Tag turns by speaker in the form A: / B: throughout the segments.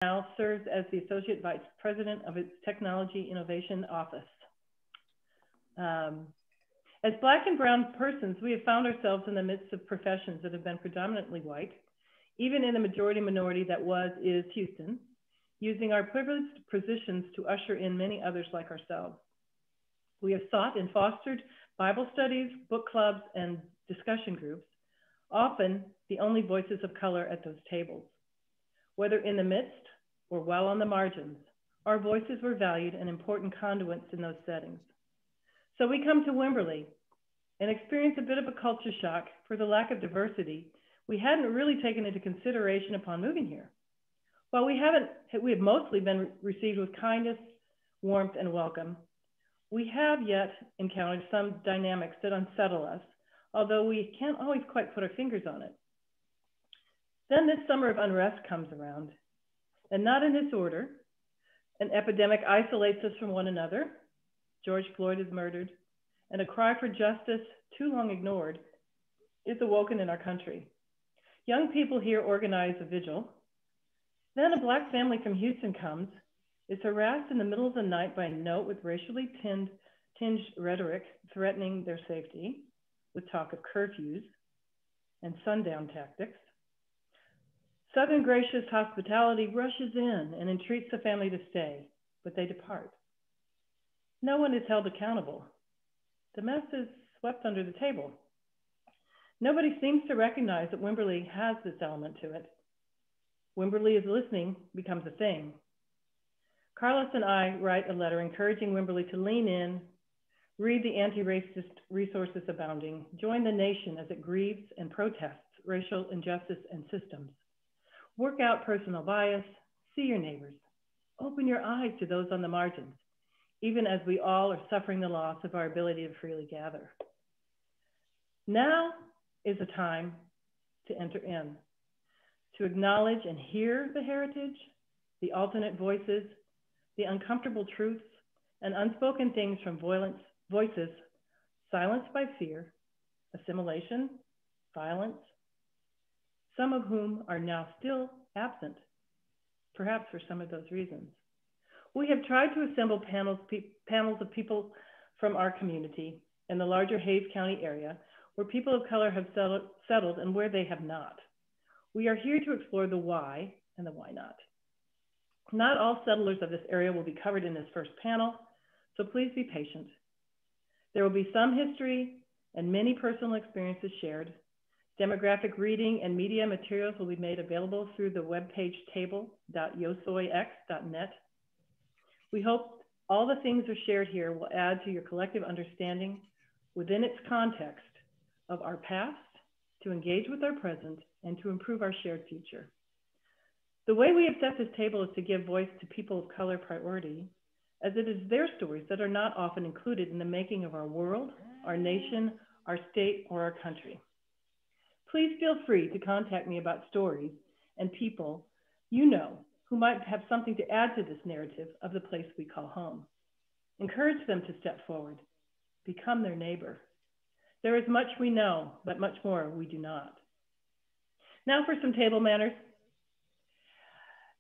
A: now serves as the Associate Vice President of its Technology Innovation Office. As Black and brown persons, we have found ourselves in the midst of professions that have been predominantly white, even in the majority minority that is Houston, using our privileged positions to usher in many others like ourselves. We have sought and fostered Bible studies, book clubs, and discussion groups, often the only voices of color at those tables. Whether in the midst or well on the margins, our voices were valued and important conduits in those settings. So we come to Wimberley and experience a bit of a culture shock for the lack of diversity we hadn't really taken into consideration upon moving here. While we have mostly been received with kindness, warmth, and welcome, we have yet encountered some dynamics that unsettle us, although we can't always quite put our fingers on it. Then this summer of unrest comes around, and not in this order. An epidemic isolates us from one another. George Floyd is murdered, and a cry for justice, too long ignored, is awoken in our country. Young people here organize a vigil. Then a Black family from Houston comes, is harassed in the middle of the night by a note with racially tinged rhetoric threatening their safety, with talk of curfews and sundown tactics. Southern gracious hospitality rushes in and entreats the family to stay, but they depart. No one is held accountable. The mess is swept under the table. Nobody seems to recognize that Wimberley has this element to it. Wimberley is listening becomes a thing. Carlos and I write a letter encouraging Wimberley to lean in, read the anti-racist resources abounding, join the nation as it grieves and protests racial injustice and systems. Work out personal bias, see your neighbors, open your eyes to those on the margins, even as we all are suffering the loss of our ability to freely gather. Now is a time to enter in, to acknowledge and hear the heritage, the alternate voices, the uncomfortable truths, and unspoken things from voices silenced by fear, assimilation, violence, some of whom are now still absent, perhaps for some of those reasons. We have tried to assemble panels of people from our community in the larger Hays County area where people of color have settled and where they have not. We are here to explore the why and the why not. Not all settlers of this area will be covered in this first panel, so please be patient. There will be some history and many personal experiences shared. Demographic reading and media materials will be made available through the webpage table.yosoyx.net. We hope all the things are shared here will add to your collective understanding within its context of our past, to engage with our present, and to improve our shared future. The way we have set this table is to give voice to people of color priority, as it is their stories that are not often included in the making of our world, our nation, our state, or our country. Please feel free to contact me about stories and people you know who might have something to add to this narrative of the place we call home. Encourage them to step forward, become their neighbor. There is much we know, but much more we do not. Now for some table manners.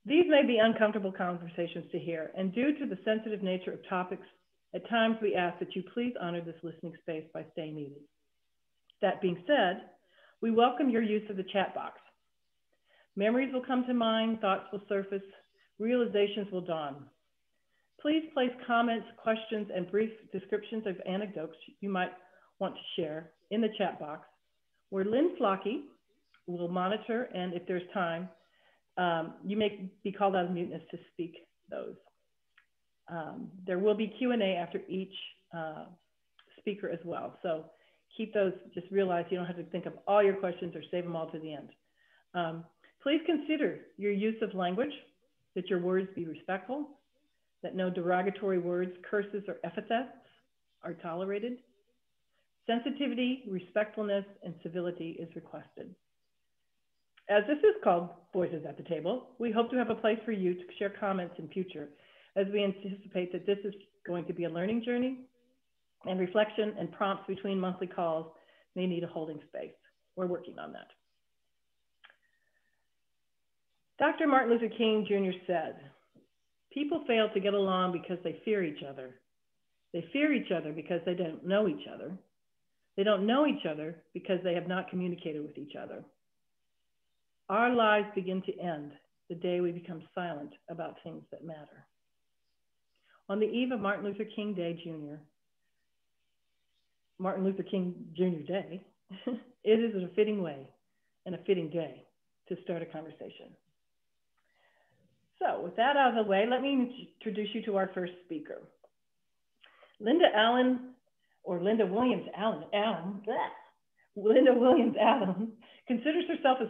A: These may be uncomfortable conversations to hear, and due to the sensitive nature of topics, at times we ask that you please honor this listening space by staying muted. That being said, we welcome your use of the chat box. Memories will come to mind, thoughts will surface, realizations will dawn. Please place comments, questions, and brief descriptions of anecdotes you might want to share in the chat box, where Lynn Flocky will monitor, and if there's time, you may be called out of muteness to speak those. There will be Q&A after each speaker as well. So keep those, just realize you don't have to think of all your questions or save them all to the end. Please consider your use of language, that your words be respectful, that no derogatory words, curses, or epithets are tolerated. Sensitivity, respectfulness, and civility is requested. As this is called Voices at the Table, we hope to have a place for you to share comments in future, as we anticipate that this is going to be a learning journey, and reflection and prompts between monthly calls may need a holding space. We're working on that. Dr. Martin Luther King Jr. said, "People fail to get along because they fear each other. They fear each other because they don't know each other. They don't know each other because they have not communicated with each other. Our lives begin to end the day we become silent about things that matter." On the eve of Martin Luther King Day Jr., Martin Luther King Jr. Day, it is a fitting way and a fitting day to start a conversation. So with that out of the way, let me introduce you to our first speaker. Linda Allan, or Linda Williams Allan, Linda Williams Allan considers herself a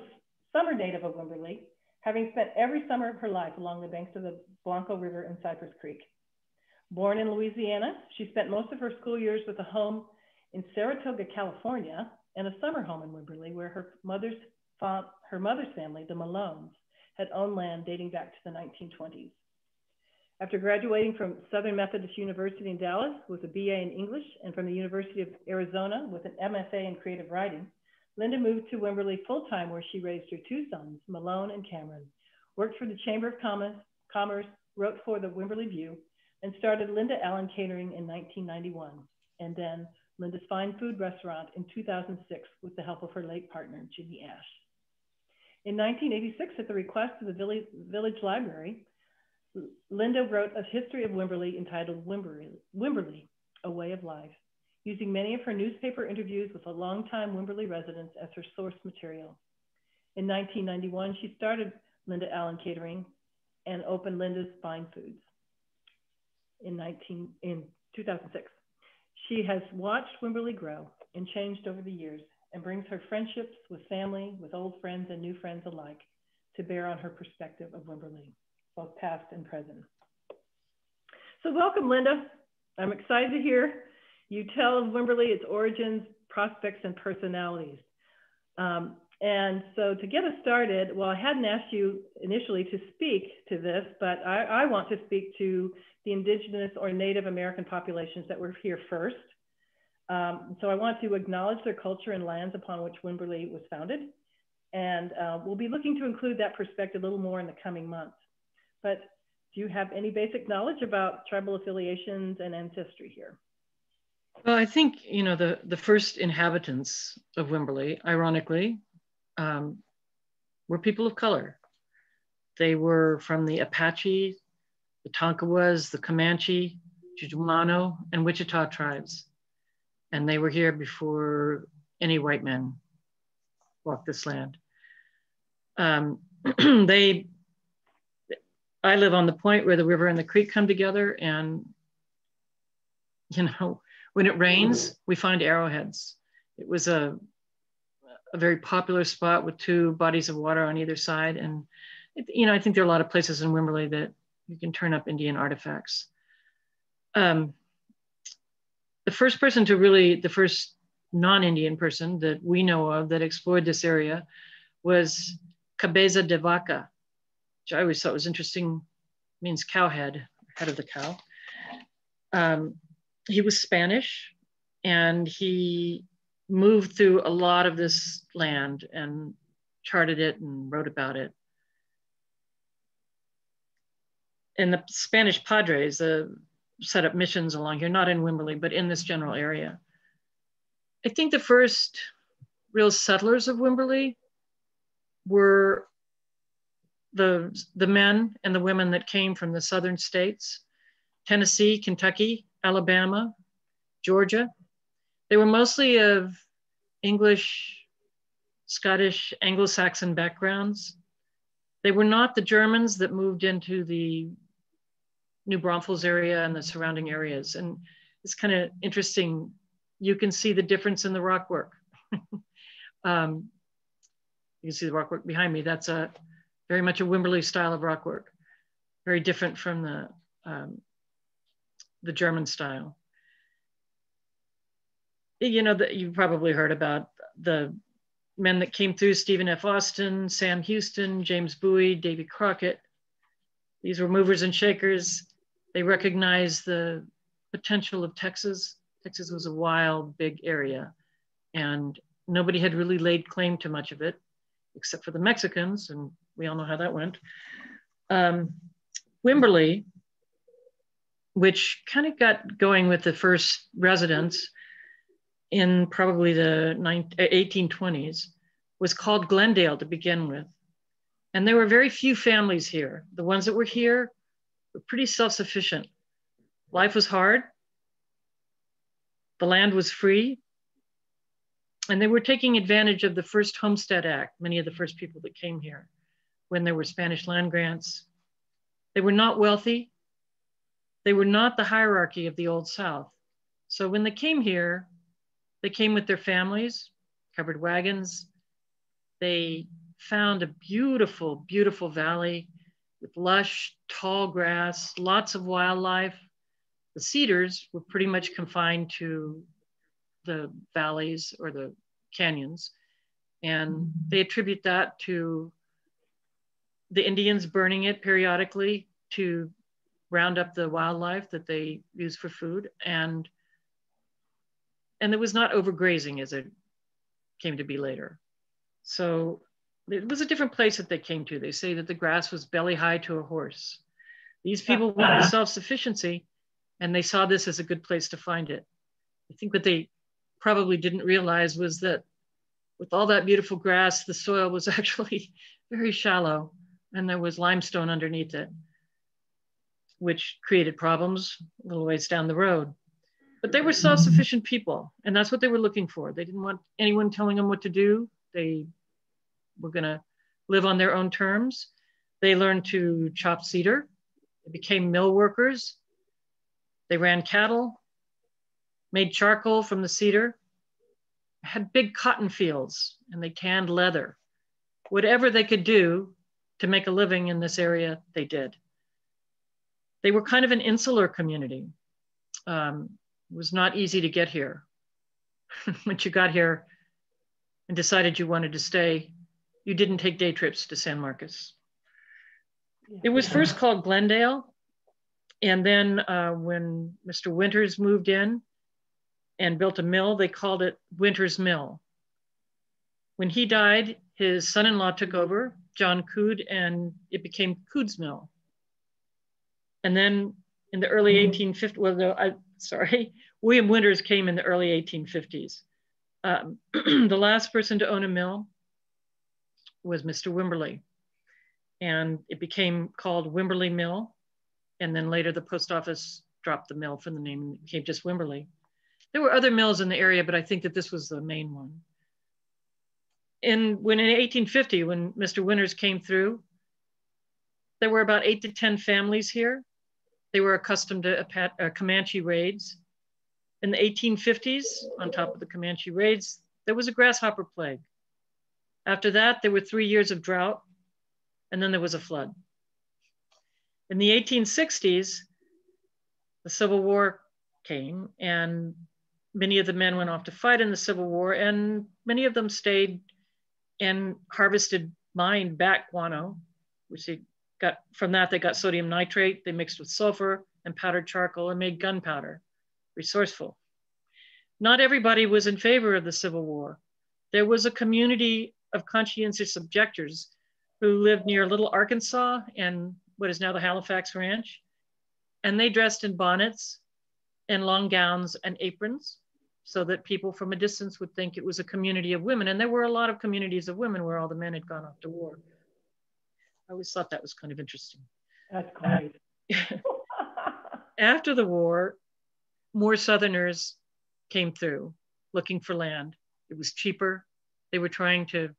A: summer native of Wimberley, having spent every summer of her life along the banks of the Blanco River and Cypress Creek. Born in Louisiana, she spent most of her school years with a home in Saratoga, California, and a summer home in Wimberley, where her mother's family, the Malones, had owned land dating back to the 1920s. After graduating from Southern Methodist University in Dallas with a BA in English and from the University of Arizona with an MFA in creative writing, Linda moved to Wimberley full-time, where she raised her two sons, Malone and Cameron, worked for the Chamber of Commerce, wrote for the Wimberley View, and started Linda Allan Catering in 1991, and then Linda's Fine Food Restaurant in 2006 with the help of her late partner, Jimmy Ash. In 1986, at the request of the Village Library, Linda wrote a history of Wimberley entitled Wimberley, A Way of Life, using many of her newspaper interviews with a longtime Wimberley residents as her source material. In 1991, she started Linda Allan Catering and opened Linda's Fine Foods in 2006. She has watched Wimberley grow and changed over the years, and brings her friendships with family, with old friends and new friends alike to bear on her perspective of Wimberley, both past and present. So welcome, Linda. I'm excited to hear you tell of Wimberley, its origins, prospects, and personalities. And so to get us started, well, I hadn't asked you initially to speak to this, but I want to speak to the Indigenous or Native American populations that were here first. So I want to acknowledge their culture and lands upon which Wimberley was founded. And we'll be looking to include that perspective a little more in the coming months. But do you have any basic knowledge about tribal affiliations and ancestry here?
B: Well, I think, you know, the first inhabitants of Wimberley, ironically, were people of color. They were from the Apache, the Tonkawas, the Comanche, Chickamauga, and Wichita tribes. And they were here before any white men walked this land. I live on the point where the river and the creek come together, and, you know, when it rains, we find arrowheads. It was a very popular spot with two bodies of water on either side. And, you know, I think there are a lot of places in Wimberley that you can turn up Indian artifacts. The first non-Indian person that we know of that explored this area was Cabeza de Vaca, which I always thought was interesting, means cow head, head of the cow. He was Spanish, and he moved through a lot of this land and charted it and wrote about it. And the Spanish Padres set up missions along here, not in Wimberley, but in this general area. I think the first real settlers of Wimberley were the men and the women that came from the southern states, Tennessee, Kentucky, Alabama, Georgia. They were mostly of English, Scottish, Anglo-Saxon backgrounds. They were not the Germans that moved into the New Braunfels area and the surrounding areas. And it's kind of interesting. You can see the difference in the rock work. You can see the rock work behind me. That's very much a Wimberley style of rock work. Very different from the German style. You know, you've probably heard about the men that came through: Stephen F. Austin, Sam Houston, James Bowie, Davy Crockett. These were movers and shakers. They recognized the potential of Texas. Texas was a wild, big area, and nobody had really laid claim to much of it, except for the Mexicans, and We all know how that went. Wimberley, which kind of got going with the first residents in probably the 1820s, was called Glendale to begin with. And there were very few families here. The ones that were here were pretty self-sufficient. Life was hard. The land was free. And they were taking advantage of the first Homestead Act, many of the first people that came here, when there were Spanish land grants. They were not wealthy. They were not the hierarchy of the Old South. So when they came here, they came with their families, covered wagons. They found a beautiful, beautiful valley with lush, tall grass, lots of wildlife. The cedars were pretty much confined to the valleys or the canyons. And they attribute that to the Indians burning it periodically to round up the wildlife that they use for food. And it was not overgrazing as it came to be later. So it was a different place that they came to. They say that the grass was belly high to a horse. These people wanted self-sufficiency, and they saw this as a good place to find it. I think what they probably didn't realize was that with all that beautiful grass, the soil was actually very shallow, and there was limestone underneath it, which created problems a little ways down the road. But they were self-sufficient people, and that's what they were looking for. They didn't want anyone telling them what to do. They were gonna live on their own terms. They learned to chop cedar. They became mill workers. They ran cattle, made charcoal from the cedar, had big cotton fields, and they tanned leather. Whatever they could do to make a living in this area, they did. They were kind of an insular community. It was not easy to get here. Once you got here and decided you wanted to stay, you didn't take day trips to San Marcos. It was first called Glendale. And then when Mr. Winters moved in and built a mill, they called it Winters Mill. When he died, his son-in-law took over, John Coode, and it became Coode's Mill. And then in the early 1850s, well, no, William Winters came in the early 1850s. The last person to own a mill was Mr. Wimberley. And it became called Wimberley Mill. And then later the post office dropped the mill from the name and it became just Wimberley. There were other mills in the area, but I think that this was the main one. When in 1850, when Mr. Winters came through, there were about 8 to 10 families here. They were accustomed to Comanche raids. In the 1850s, on top of the Comanche raids, there was a grasshopper plague. After that, there were 3 years of drought, and then there was a flood. In the 1860s, the Civil War came, and many of the men went off to fight in the Civil War, and many of them stayed and harvested mined back guano, which they got, from that they got sodium nitrate, they mixed with sulfur and powdered charcoal and made gunpowder. Resourceful. Not everybody was in favor of the Civil War. There was a community of conscientious objectors who lived near Little Arkansas and what is now the Halifax Ranch. And they dressed in bonnets and long gowns and aprons so that people from a distance would think it was a community of women. And there were a lot of communities of women where all the men had gone off to war. I always thought that was kind of interesting.
A: That's great.
B: After the war, more Southerners came through looking for land. It was cheaper. They were trying to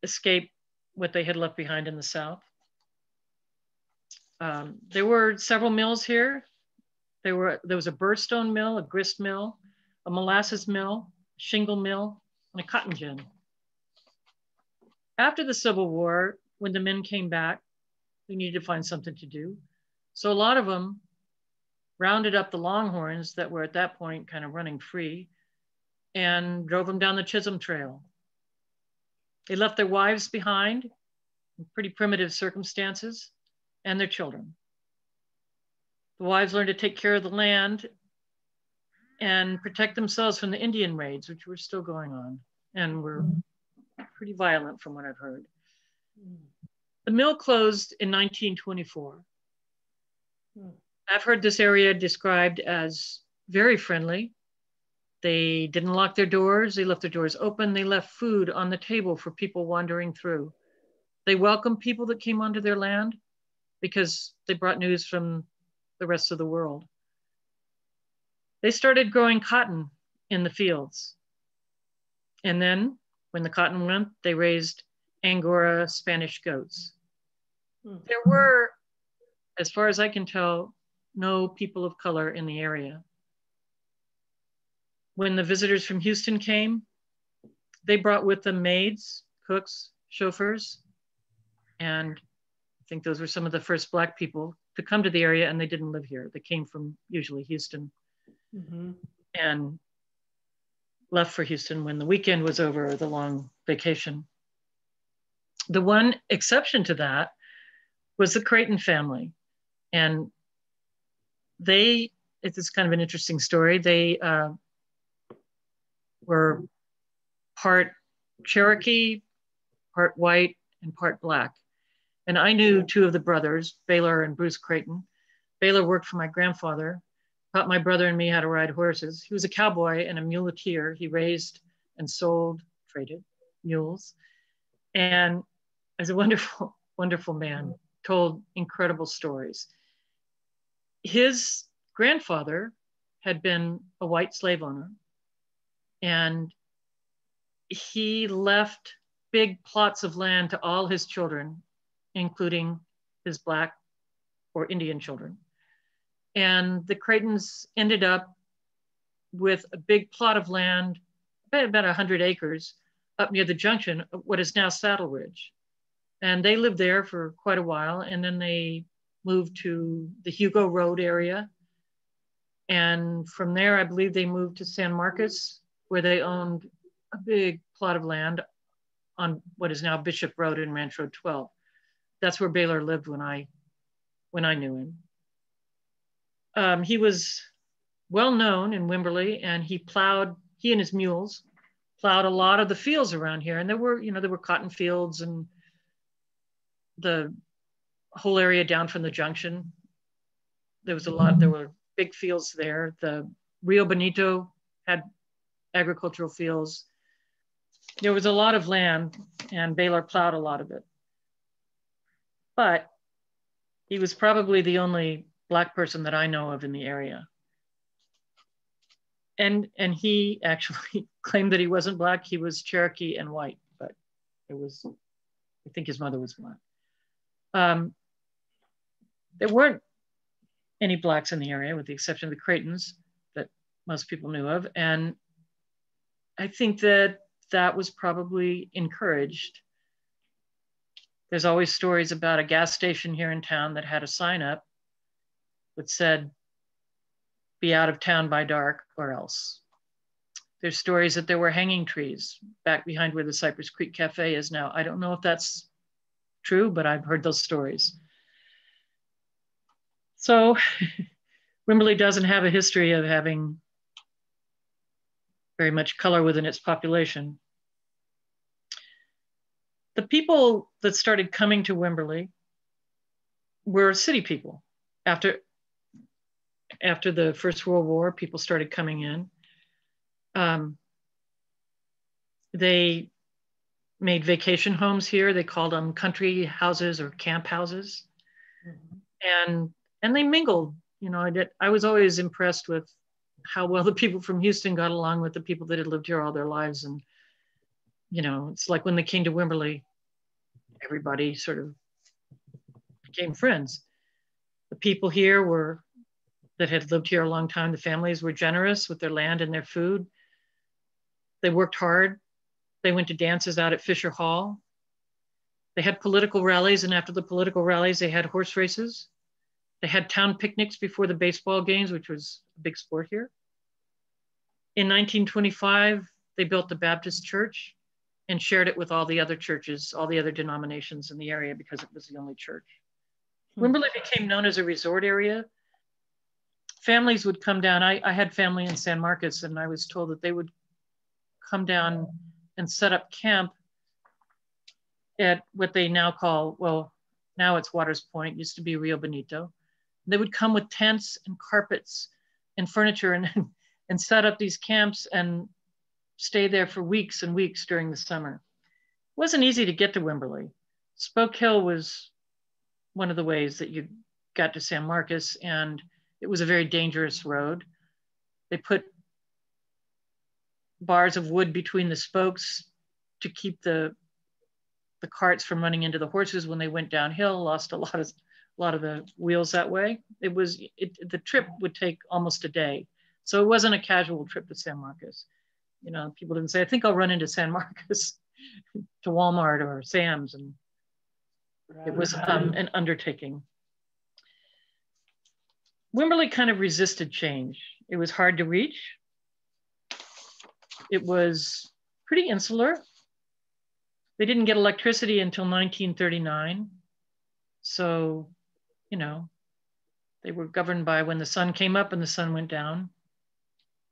B: escape what they had left behind in the South. There were several mills here. There was a burrstone mill, a grist mill, a molasses mill, a shingle mill, and a cotton gin. After the Civil War, when the men came back, they needed to find something to do. So a lot of them rounded up the longhorns that were at that point kind of running free and drove them down the Chisholm Trail. They left their wives behind in pretty primitive circumstances and their children. The wives learned to take care of the land and protect themselves from the Indian raids, which were still going on and were pretty violent from what I've heard. The mill closed in 1924.
A: Mm.
B: I've heard this area described as very friendly. They didn't lock their doors. They left their doors open. They left food on the table for people wandering through. They welcomed people that came onto their land because they brought news from the rest of the world. They started growing cotton in the fields. And then when the cotton went, they raised Angora Spanish goats. There were, as far as I can tell, no people of color in the area. When the visitors from Houston came, they brought with them maids, cooks, chauffeurs, and I think those were some of the first Black people to come to the area, and they didn't live here. They came from usually Houston and left for Houston when the weekend was over or the long vacation. The one exception to that was the Creighton family. And it's kind of an interesting story. They were part Cherokee, part white, and part Black. And I knew two of the brothers, Baylor and Bruce Creighton. Baylor worked for my grandfather, taught my brother and me how to ride horses. He was a cowboy and a muleteer. He raised and sold, traded mules. And as a wonderful, wonderful man, told incredible stories. His grandfather had been a white slave owner, and he left big plots of land to all his children, including his Black or Indian children. And the Creightons ended up with a big plot of land, about 100 acres, up near the junction of what is now Saddle Ridge. And they lived there for quite a while, and then they moved to the Hugo Road area. And from there, I believe they moved to San Marcos, where they owned a big plot of land on what is now Bishop Road and Ranch Road 12. That's where Baylor lived when I knew him. He was well known in Wimberley, and he and his mules plowed a lot of the fields around here. And there were cotton fields and the whole area down from the junction. There were big fields there. The Rio Bonito had agricultural fields. There was a lot of land, and Baylor plowed a lot of it. But he was probably the only Black person that I know of in the area. And he actually claimed that he wasn't Black. He was Cherokee and white, but I think his mother was Black. There weren't any Blacks in the area, with the exception of the Creightons that most people knew of. And I think that was probably encouraged. There's always stories about a gas station here in town that had a sign up that said, "Be out of town by dark or else." There's stories that there were hanging trees back behind where the Cypress Creek Cafe is now. I don't know if that's true, but I've heard those stories. So Wimberley doesn't have a history of having very much color within its population. The people that started coming to Wimberley were city people. After the First World War, people started coming in. They made vacation homes here. They called them country houses or camp houses. And they mingled. I was always impressed with how well the people from Houston got along with the people that had lived here all their lives. And, it's like when they came to Wimberley, everybody sort of became friends. The people here that had lived here a long time, the families were generous with their land and their food. They worked hard. They went to dances out at Fisher Hall. They had political rallies, and after the political rallies, they had horse races. They had town picnics before the baseball games, which was a big sport here. In 1925, they built the Baptist church and shared it with all the other churches, all the other denominations in the area, because it was the only church. Wimberley became known as a resort area. Families would come down. I had family in San Marcos, and I was told that they would come down and set up camp at what they now call, well, now it's Waters Point, used to be Rio Bonito. They would come with tents and carpets and furniture and set up these camps and stay there for weeks and weeks during the summer. It wasn't easy to get to Wimberley. Spoke Hill was one of the ways that you got to San Marcos, and it was a very dangerous road. They put bars of wood between the spokes to keep the carts from running into the horses when they went downhill, lost a lot of the wheels that way. The trip would take almost a day. So it wasn't a casual trip to San Marcos. You know, people didn't say, I think I'll run into San Marcos to Walmart or Sam's. And it was an undertaking. Wimberley kind of resisted change. It was hard to reach. It was pretty insular. They didn't get electricity until 1939. So, you know, they were governed by when the sun came up and the sun went down.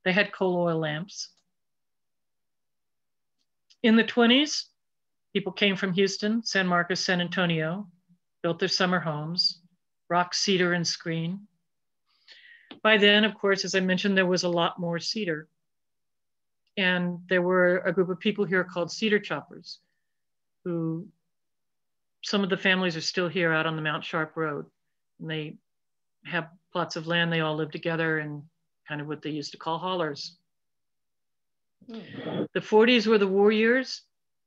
B: They had coal oil lamps. In the 20s, people came from Houston, San Marcos, San Antonio, built their summer homes, rock, cedar, and screen. By then, of course, as I mentioned, there was a lot more cedar. And there were a group of people here called cedar choppers, who some of the families are still here out on the Mount Sharp Road. And they have plots of land. They all live together in kind of what they used to call hollers. The 40s were the war years.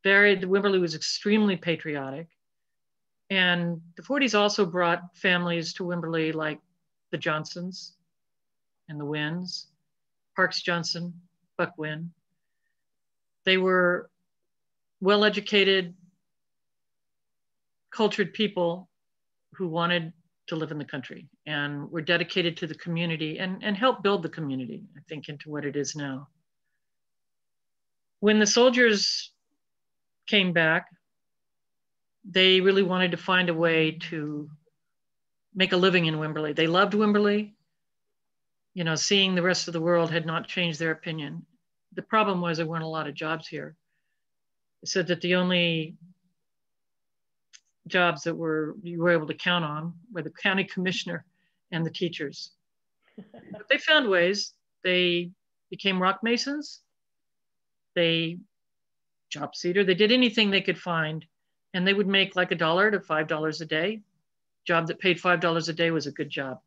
B: Wimberley was extremely patriotic. And the 40s also brought families to Wimberley like the Johnsons and the Wynns, Parks Johnson, Buck Wynn. They were well-educated, cultured people who wanted to live in the country and were dedicated to the community and helped build the community, I think, into what it is now. When the soldiers came back, they really wanted to find a way to make a living in Wimberley. They loved Wimberley. You know, seeing the rest of the world had not changed their opinion. The problem was there weren't a lot of jobs here. They said that the only jobs that you were able to count on were the county commissioner and the teachers. But they found ways. They became rock masons. They chopped cedar. They did anything they could find, and they would make like $1 to $5 a day. Job that paid $5 a day was a good job.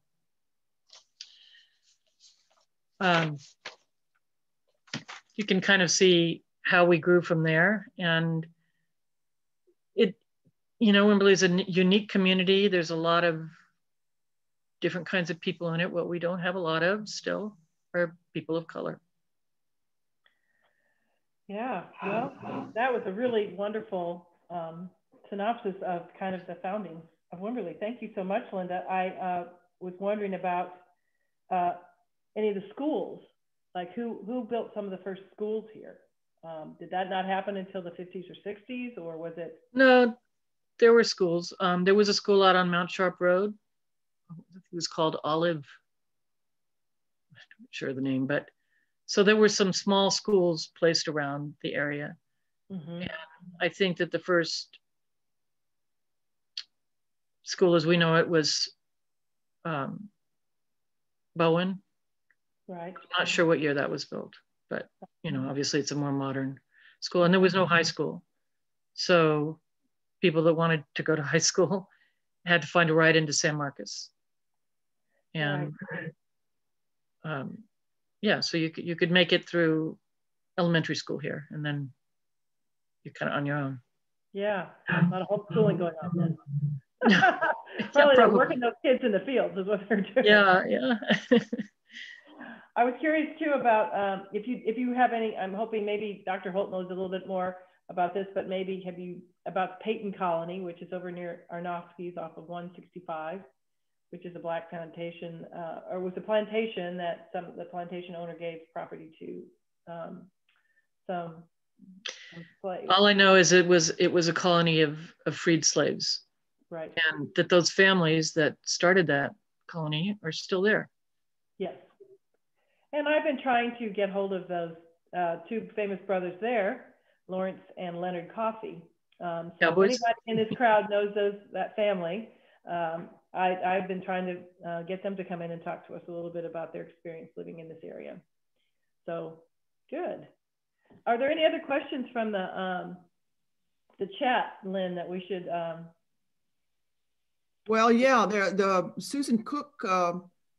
B: You can kind of see how we grew from there. And Wimberley is a unique community. There's a lot of different kinds of people in it. What we don't have a lot of still are people of color.
A: Yeah, well, that was a really wonderful synopsis of kind of the founding of Wimberley. Thank you so much, Linda. I was wondering about any of the schools, like who built some of the first schools here? Did that not happen until the 50s or 60s, or was it?
B: No, there were schools. There was a school out on Mount Sharp Road. It was called Olive. I'm not sure of the name, but so there were some small schools placed around the area. Mm-hmm. And I think that the first school as we know it was Bowen.
A: Right.
B: I'm not sure what year that was built, but obviously it's a more modern school, and there was no high school. So people that wanted to go to high school had to find a ride into San Marcos. And right. So you could make it through elementary school here, and then you're kind of on your own.
A: Yeah, a lot of homeschooling going on then.
B: Probably
A: they're working those kids in the fields is what they're doing.
B: Yeah.
A: I was curious too about if you have any. I'm hoping maybe Dr. Holt knows a little bit more about this, but maybe about Peyton Colony, which is over near Arnofsky's off of 165, which is a black plantation, or was a plantation that the plantation owner gave property to some slaves.
B: All I know is it was a colony of freed slaves.
A: Right.
B: And that those families that started that colony are still there.
A: Yes. And I've been trying to get hold of those two famous brothers there, Lawrence and Leonard Coffey. So
B: Cowboys.
A: if anybody in this crowd knows that family, I've been trying to get them to come in and talk to us a little bit about their experience living in this area. So good. Are there any other questions from the chat, Lynn, that we should?
C: Well, yeah, the Susan Cook,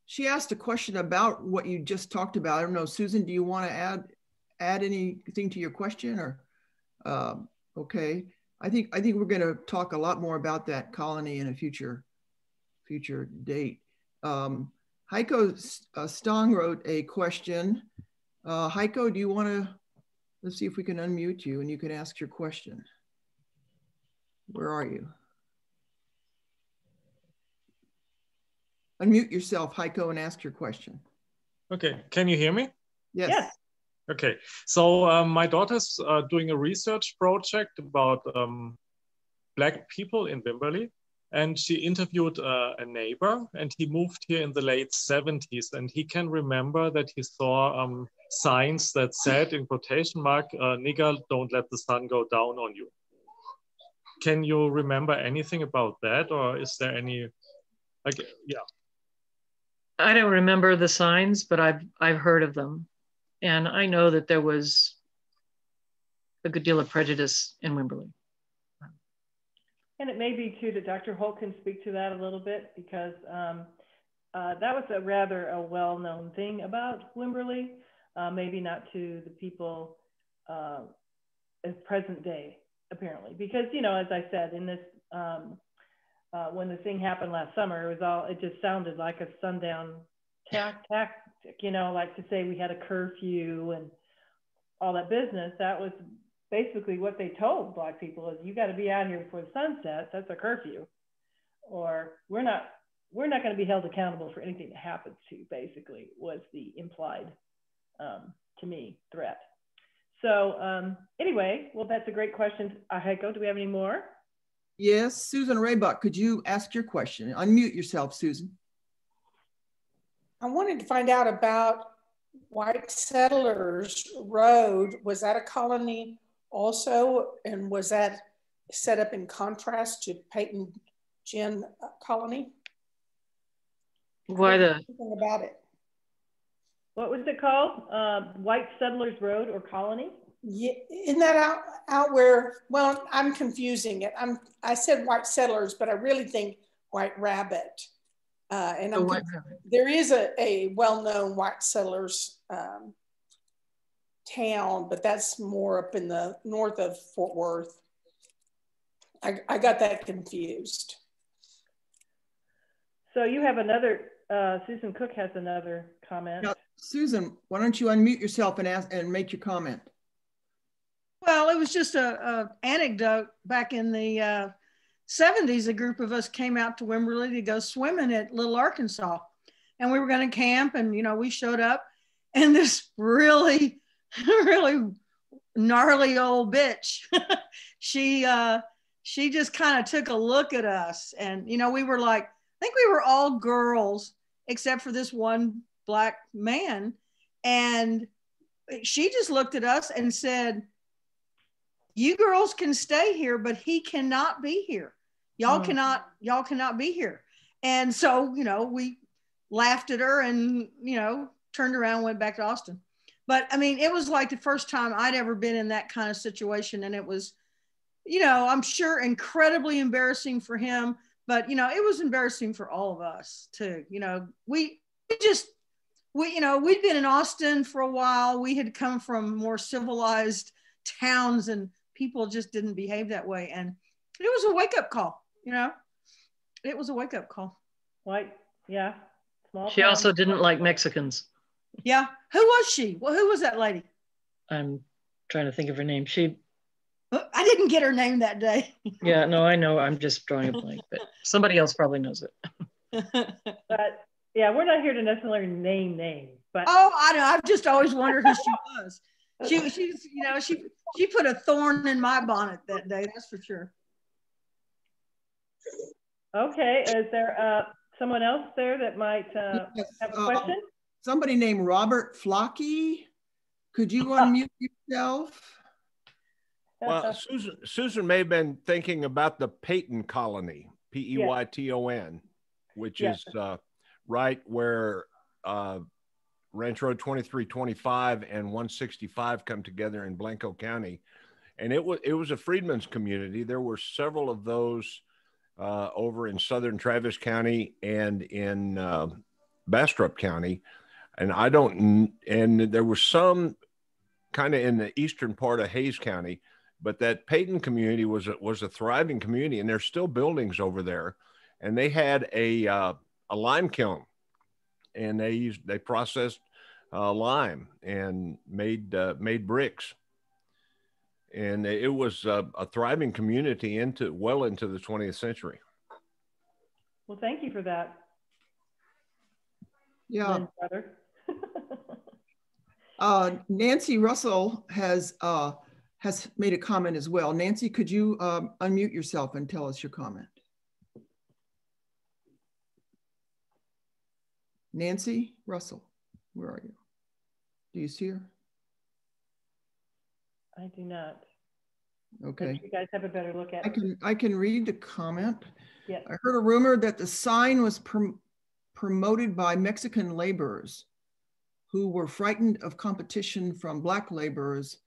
C: she asked a question about what you just talked about. I don't know, Susan, do you want to add anything to your question, or okay? I think we're going to talk a lot more about that colony in a future date. Heiko Stong wrote a question. Heiko, do you want to? Let's see if we can unmute you and you can ask your question. Where are you? Unmute yourself, Heiko, and ask your question.
D: Okay, can you hear me?
C: Yes.
A: Yes.
D: Okay, so my daughter's doing a research project about Black people in Wimberley, and she interviewed a neighbor, and he moved here in the late 70s, and he can remember that he saw signs that said, in quotation mark, "Nigger, don't let the sun go down on you." Can you remember anything about that, or is there any, like, yeah?
B: I don't remember the signs, but I've heard of them. And I know that there was a good deal of prejudice in Wimberley.
A: And it may be too that Dr. Holt can speak to that a little bit, because that was a rather well-known thing about Wimberley, maybe not to the people as present day, apparently. Because, you know, as I said, in this, when the thing happened last summer, it just sounded like a sundown tactic, you know, like to say we had a curfew and all that business. That was basically what they told Black people, is you got to be out here before the sun sets. That's a curfew, or we're not going to be held accountable for anything that happens to you, basically was the implied, to me, threat. So anyway, well, that's a great question. Heiko, do we have any more?
C: Yes, Susan Raybuck, could you ask your question? Unmute yourself, Susan.
E: I wanted to find out about White Settlers Road. Was that a colony also? And was that set up in contrast to Peyton Gin Colony?
B: Why the?
E: Something about it.
A: What was it called? White Settlers Road or Colony?
E: Yeah, isn't that out where, well, I'm confusing it. I said White Settlers, but I really think White Rabbit. And there is a well-known White Settlers town, but that's more up in the north of Fort Worth. I got that confused.
A: So you have another, Susan Cook has another comment.
C: Now, Susan, why don't you unmute yourself and ask and make your comment?
F: Well, it was just a anecdote. Back in the 70s, a group of us came out to Wimberley to go swimming at Little Arkansas, and we were going to camp, and, you know, we showed up, and this really, really gnarly old bitch, she just kind of took a look at us, and, you know, we were like, I think we were all girls except for this one Black man, and she just looked at us and said, "You girls can stay here, but he cannot be here. Y'all cannot be here." And so, you know, we laughed at her and, you know, turned around and went back to Austin. But I mean, it was like the first time I'd ever been in that kind of situation. And it was, you know, I'm sure incredibly embarrassing for him, but, you know, it was embarrassing for all of us too. You know, we you know, we'd been in Austin for a while. We had come from more civilized towns, and people just didn't behave that way. And it was a wake-up call, you know? It was a wake-up call.
A: White, yeah. Small
B: She
A: town.
B: also didn't like Mexicans.
F: Yeah. Who was she? Well, who was that lady?
B: I'm trying to think of her name.
F: I didn't get her name that day.
B: Yeah, no, I know. I'm just drawing a blank, but somebody else probably knows it.
A: But yeah, we're not here to necessarily name names. But
F: oh, I know. I've just always wondered who she was. She's, you know, she put a thorn in my bonnet that day. That's for sure.
A: Okay, is there someone else there that might have a question?
C: Somebody named Robert Flocky. Could you unmute yourself?
G: Well, Susan may have been thinking about the Peyton colony, Peyton, which is right where Ranch Road 2325 and 165 come together in Blanco County. And it was a freedmen's community. There were several of those over in southern Travis County and in Bastrop County. And there was some kind of in the eastern part of Hayes County, but that Peyton community was a thriving community, and there's still buildings over there. And they had a lime kiln, and they processed lime and made bricks. And it was a thriving community well into the 20th century.
A: Well, thank you for that.
C: Yeah.
A: Brother.
C: Nancy Russell has made a comment as well. Nancy, could you unmute yourself and tell us your comment? Nancy Russell, where are you? Do you see her?
A: I do not.
C: Okay.
A: You guys have a better look at
C: it. I can read the comment.
A: Yeah.
C: I heard a rumor that the sign was promoted by Mexican laborers who were frightened of competition from Black laborers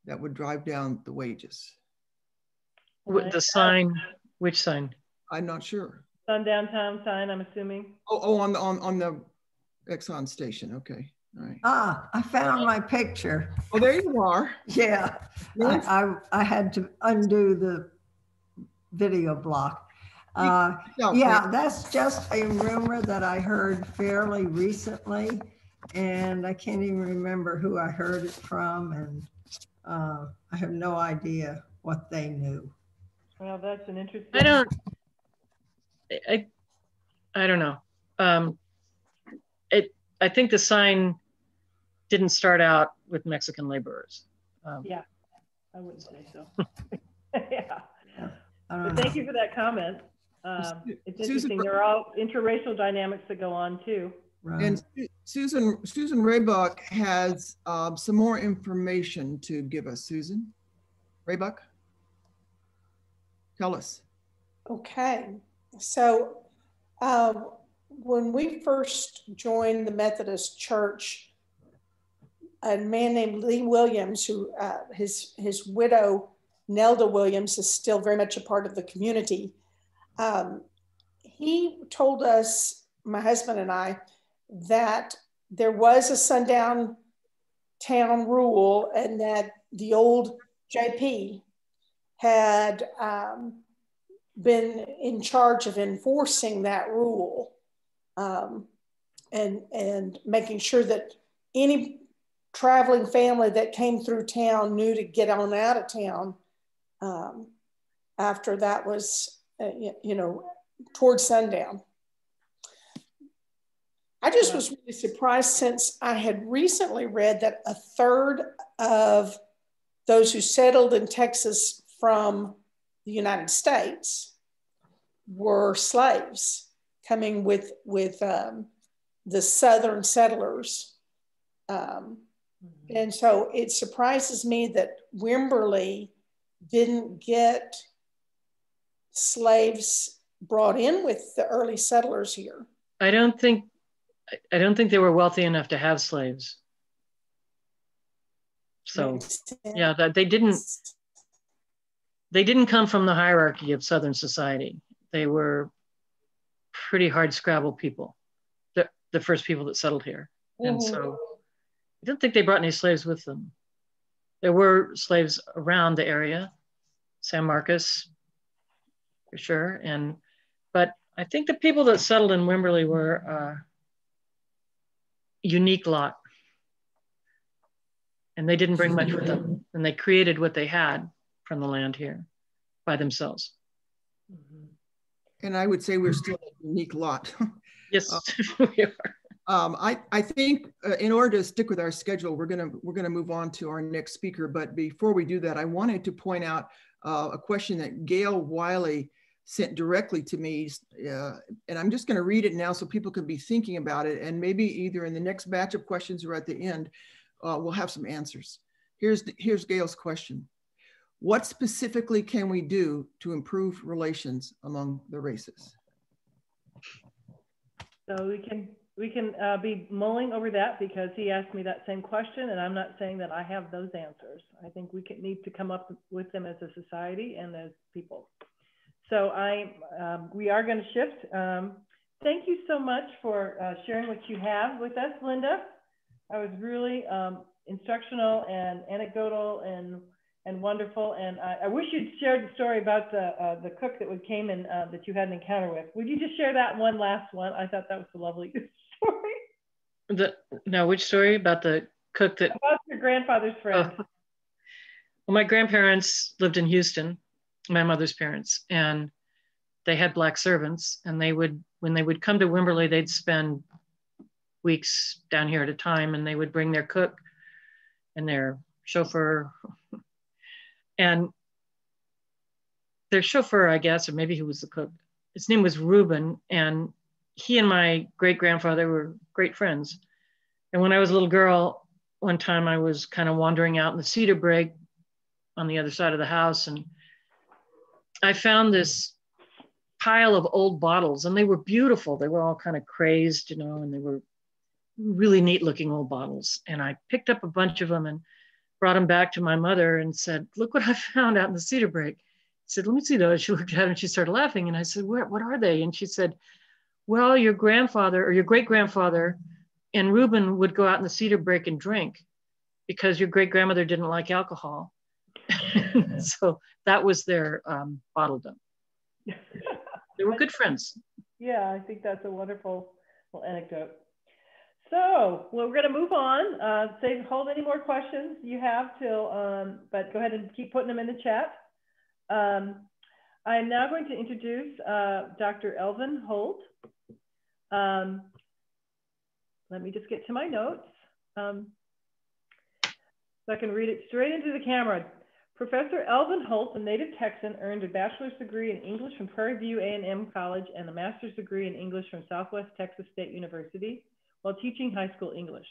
C: that would drive down the wages.
B: The sign, which sign?
C: I'm not sure.
A: On downtown sign, I'm assuming.
C: Oh, on the Exxon station. Okay. All right.
H: Ah, I found my picture.
C: Oh, there you are.
H: Yeah, I had to undo the video block. Yeah, that's just a rumor that I heard fairly recently, and I can't even remember who I heard it from, and I have no idea what they knew.
A: Well, that's an interesting.
B: I don't know. I think the sign didn't start out with Mexican laborers.
A: Yeah, I wouldn't say so. Yeah. But thank you for that comment. It's interesting. There are all interracial dynamics that go on too.
C: Right. And Susan Raybuck has some more information to give us. Susan Raybuck, tell us.
E: Okay, so when we first joined the Methodist Church, a man named Lee Williams, who his widow Nelda Williams is still very much a part of the community. He told us, my husband and I, that there was a sundown town rule and that the old JP had been in charge of enforcing that rule and making sure that any traveling family that came through town knew to get on out of town after that was, towards sundown. I just was really surprised, since I had recently read that a third of those who settled in Texas from the United States were slaves coming with the Southern settlers. And so it surprises me that Wimberley didn't get slaves brought in with the early settlers here.
B: I don't think they were wealthy enough to have slaves. So yeah, that they didn't come from the hierarchy of Southern society. They were pretty hard scrabble people, the first people that settled here. And so I don't think they brought any slaves with them. There were slaves around the area, San Marcos, for sure. But I think the people that settled in Wimberley were a unique lot. And they didn't bring much with them. And they created what they had from the land here by themselves.
C: And I would say we're still a unique lot.
B: Yes, we are.
C: I think in order to stick with our schedule, we're gonna move on to our next speaker. But before we do that, I wanted to point out a question that Gail Wiley sent directly to me, and I'm just going to read it now so people can be thinking about it, and maybe either in the next batch of questions or at the end, we'll have some answers. Here's Gail's question. what specifically can we do to improve relations among the races?
A: So we can be mulling over that, because he asked me that same question, and I'm not saying that I have those answers. I think we need to come up with them as a society and as people. So we are going to shift. Thank you so much for sharing what you have with us, Linda. I was really instructional and anecdotal and wonderful. And I wish you'd shared the story about the cook that came in that you had an encounter with. Would you just share that one last one? I thought that was a lovely story.
B: No, which story? About the cook that?
A: About your grandfather's friend.
B: Oh. Well, my grandparents lived in Houston, my mother's parents, and they had Black servants, and when they would come to Wimberley, they'd spend weeks down here at a time, and they would bring their cook and their chauffeur, and their chauffeur, I guess, or maybe he was the cook, his name was Reuben, and he and my great-grandfather were great friends. And when I was a little girl, one time I was kind of wandering out in the cedar brake on the other side of the house, and I found this pile of old bottles, and they were beautiful. They were all kind of crazed, you know, and they were really neat looking old bottles. And I picked up a bunch of them and brought them back to my mother and said, look what I found out in the cedar brake. She said, let me see those. She looked at them and she started laughing. And I said, what are they? And she said, well, your grandfather or your great-grandfather and Reuben would go out in the cedar brake and drink because your great-grandmother didn't like alcohol. So that was their bottle dump. They were good friends.
A: Yeah, I think that's a wonderful little anecdote. So, well, we're going to move on. Hold any more questions you have till, but go ahead and keep putting them in the chat. I am now going to introduce Dr. Elvin Holt. Let me just get to my notes so I can read it straight into the camera. Professor Elvin Holt, a native Texan, earned a bachelor's degree in English from Prairie View A&M College and a master's degree in English from Southwest Texas State University while teaching high school English.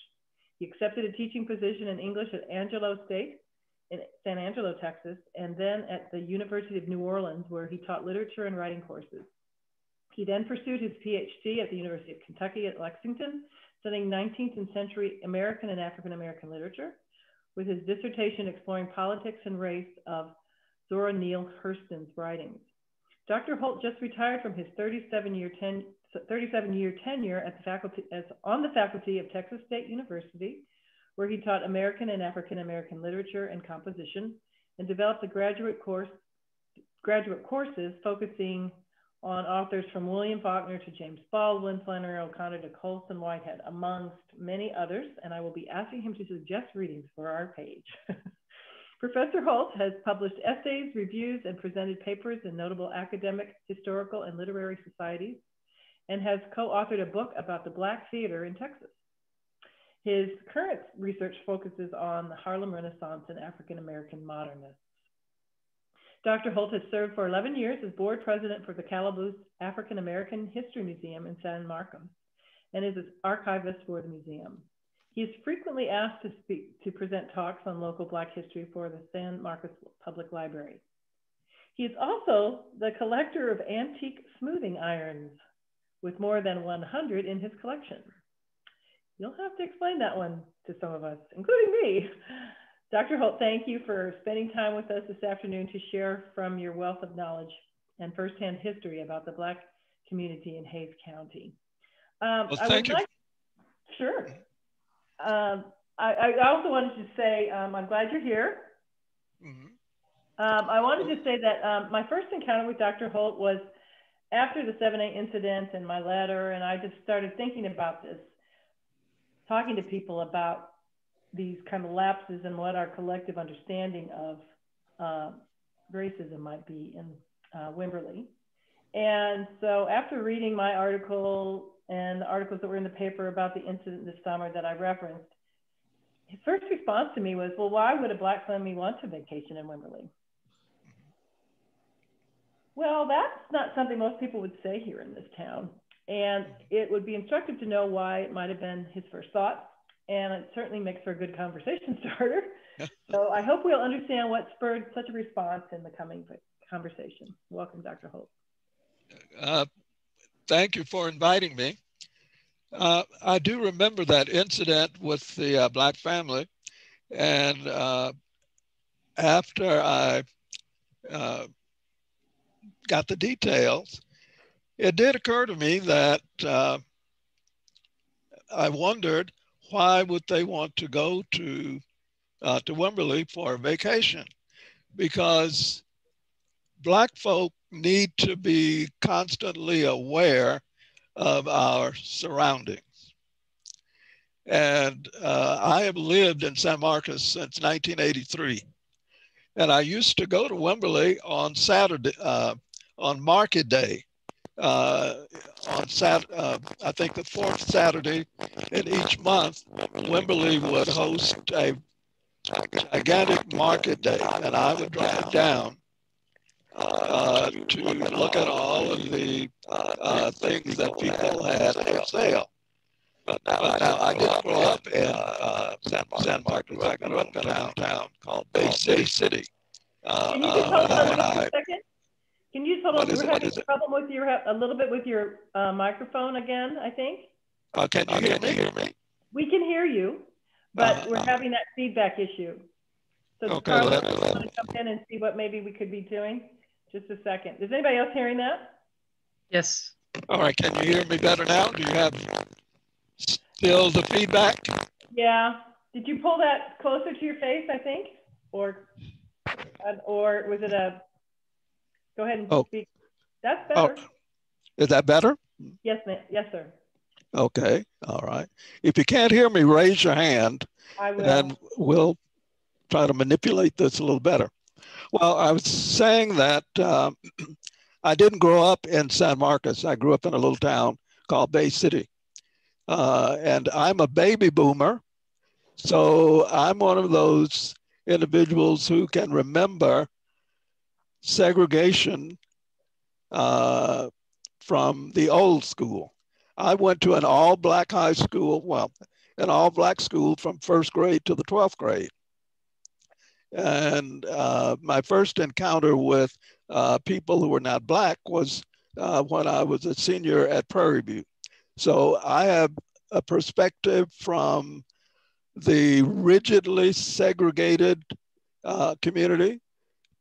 A: He accepted a teaching position in English at Angelo State in San Angelo, Texas, and then at the University of New Orleans, where he taught literature and writing courses. He then pursued his PhD at the University of Kentucky at Lexington, studying 19th century American and African American literature, with his dissertation exploring politics and race of Zora Neale Hurston's writings. Dr. Holt just retired from his 37-year tenure at on the faculty of Texas State University, where he taught American and African American literature and composition, and developed a graduate courses focusing on authors from William Faulkner to James Baldwin, Flannery O'Connor to Colson Whitehead, amongst many others, and I will be asking him to suggest readings for our page. Professor Holt has published essays, reviews, and presented papers in notable academic, historical, and literary societies, and has co-authored a book about the Black theater in Texas. His current research focuses on the Harlem Renaissance and African American modernists. Dr. Holt has served for 11 years as board president for the Calaboose African American History Museum in San Marcos and is an archivist for the museum. He is frequently asked to present talks on local Black history for the San Marcos Public Library. He is also the collector of antique smoothing irons with more than 100 in his collection. You'll have to explain that one to some of us, including me. Dr. Holt, thank you for spending time with us this afternoon to share from your wealth of knowledge and firsthand history about the Black community in Hays County.
I: Well, thank you.
A: Sure. I also wanted to say, I'm glad you're here. Mm-hmm. I wanted to say that my first encounter with Dr. Holt was after the 7/8 incident and my letter, and I just started thinking about this, talking to people about these kind of lapses and what our collective understanding of racism might be in Wimberley. And so after reading my article and the articles that were in the paper about the incident this summer that I referenced, his first response to me was, well, why would a Black family want to vacation in Wimberley? Well, that's not something most people would say here in this town. And it would be instructive to know why it might have been his first thought. And it certainly makes for a good conversation starter So I hope we'll understand what spurred such a response in the coming conversation. Welcome, Dr. Holt.
I: Thank you for inviting me. I do remember that incident with the Black family. And after I got the details, it did occur to me that I wondered, why would they want to go to Wimberley for a vacation? Because Black folk need to be constantly aware of our surroundings. And I have lived in San Marcos since 1983. And I used to go to Wimberley on Saturday, on Market Day. I think the fourth Saturday in each month, Wimberley would host a gigantic market day, and I would drive down to look at all of the things that people had for sale. But now I didn't grow up in San Marcos. I grew up in a town called Bay City.
A: Can you just hold on a second? Can you just hold on? We're having a problem with your, a little bit with your microphone again, I think.
I: Can you hear me?
A: We can hear you, but we're having that feedback issue. So
I: okay,
A: Carlos, you want to jump in and see what maybe we could be doing? Just a second. Is anybody else hearing that?
B: Yes.
I: All right, can you hear me better now? Do you have still the feedback?
A: Yeah. Did you pull that closer to your face, I think? Or was it a, go ahead and speak. That's better.
I: Oh, is that better?
A: Yes, ma'am. Yes, sir.
I: Okay, all right. If you can't hear me, raise your hand.
A: I will.
I: And we'll try to manipulate this a little better. Well, I was saying that I didn't grow up in San Marcos. I grew up in a little town called Bay City. And I'm a baby boomer. So I'm one of those individuals who can remember segregation from the old school. I went to an all-black high school, well, an all-black school from first grade to the 12th grade. And my first encounter with people who were not Black was when I was a senior at Prairie View. So I have a perspective from the rigidly segregated community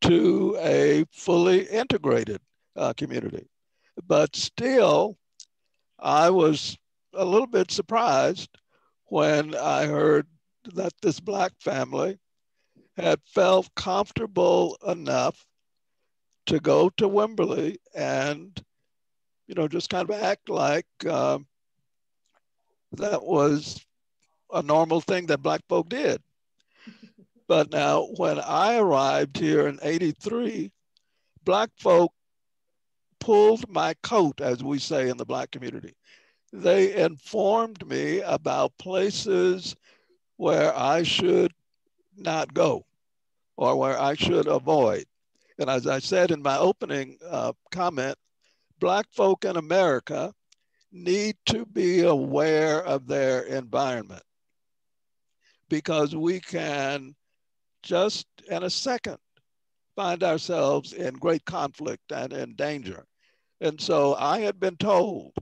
I: to a fully integrated community. But still, I was a little bit surprised when I heard that this Black family had felt comfortable enough to go to Wimberley and, you know, just kind of act like that was a normal thing that Black folk did. But now when I arrived here in '83, Black folk pulled my coat, as we say in the Black community. They informed me about places where I should not go or where I should avoid. And as I said in my opening comment, Black folk in America need to be aware of their environment, because we can just in a second find ourselves in great conflict and in danger. And so I had been told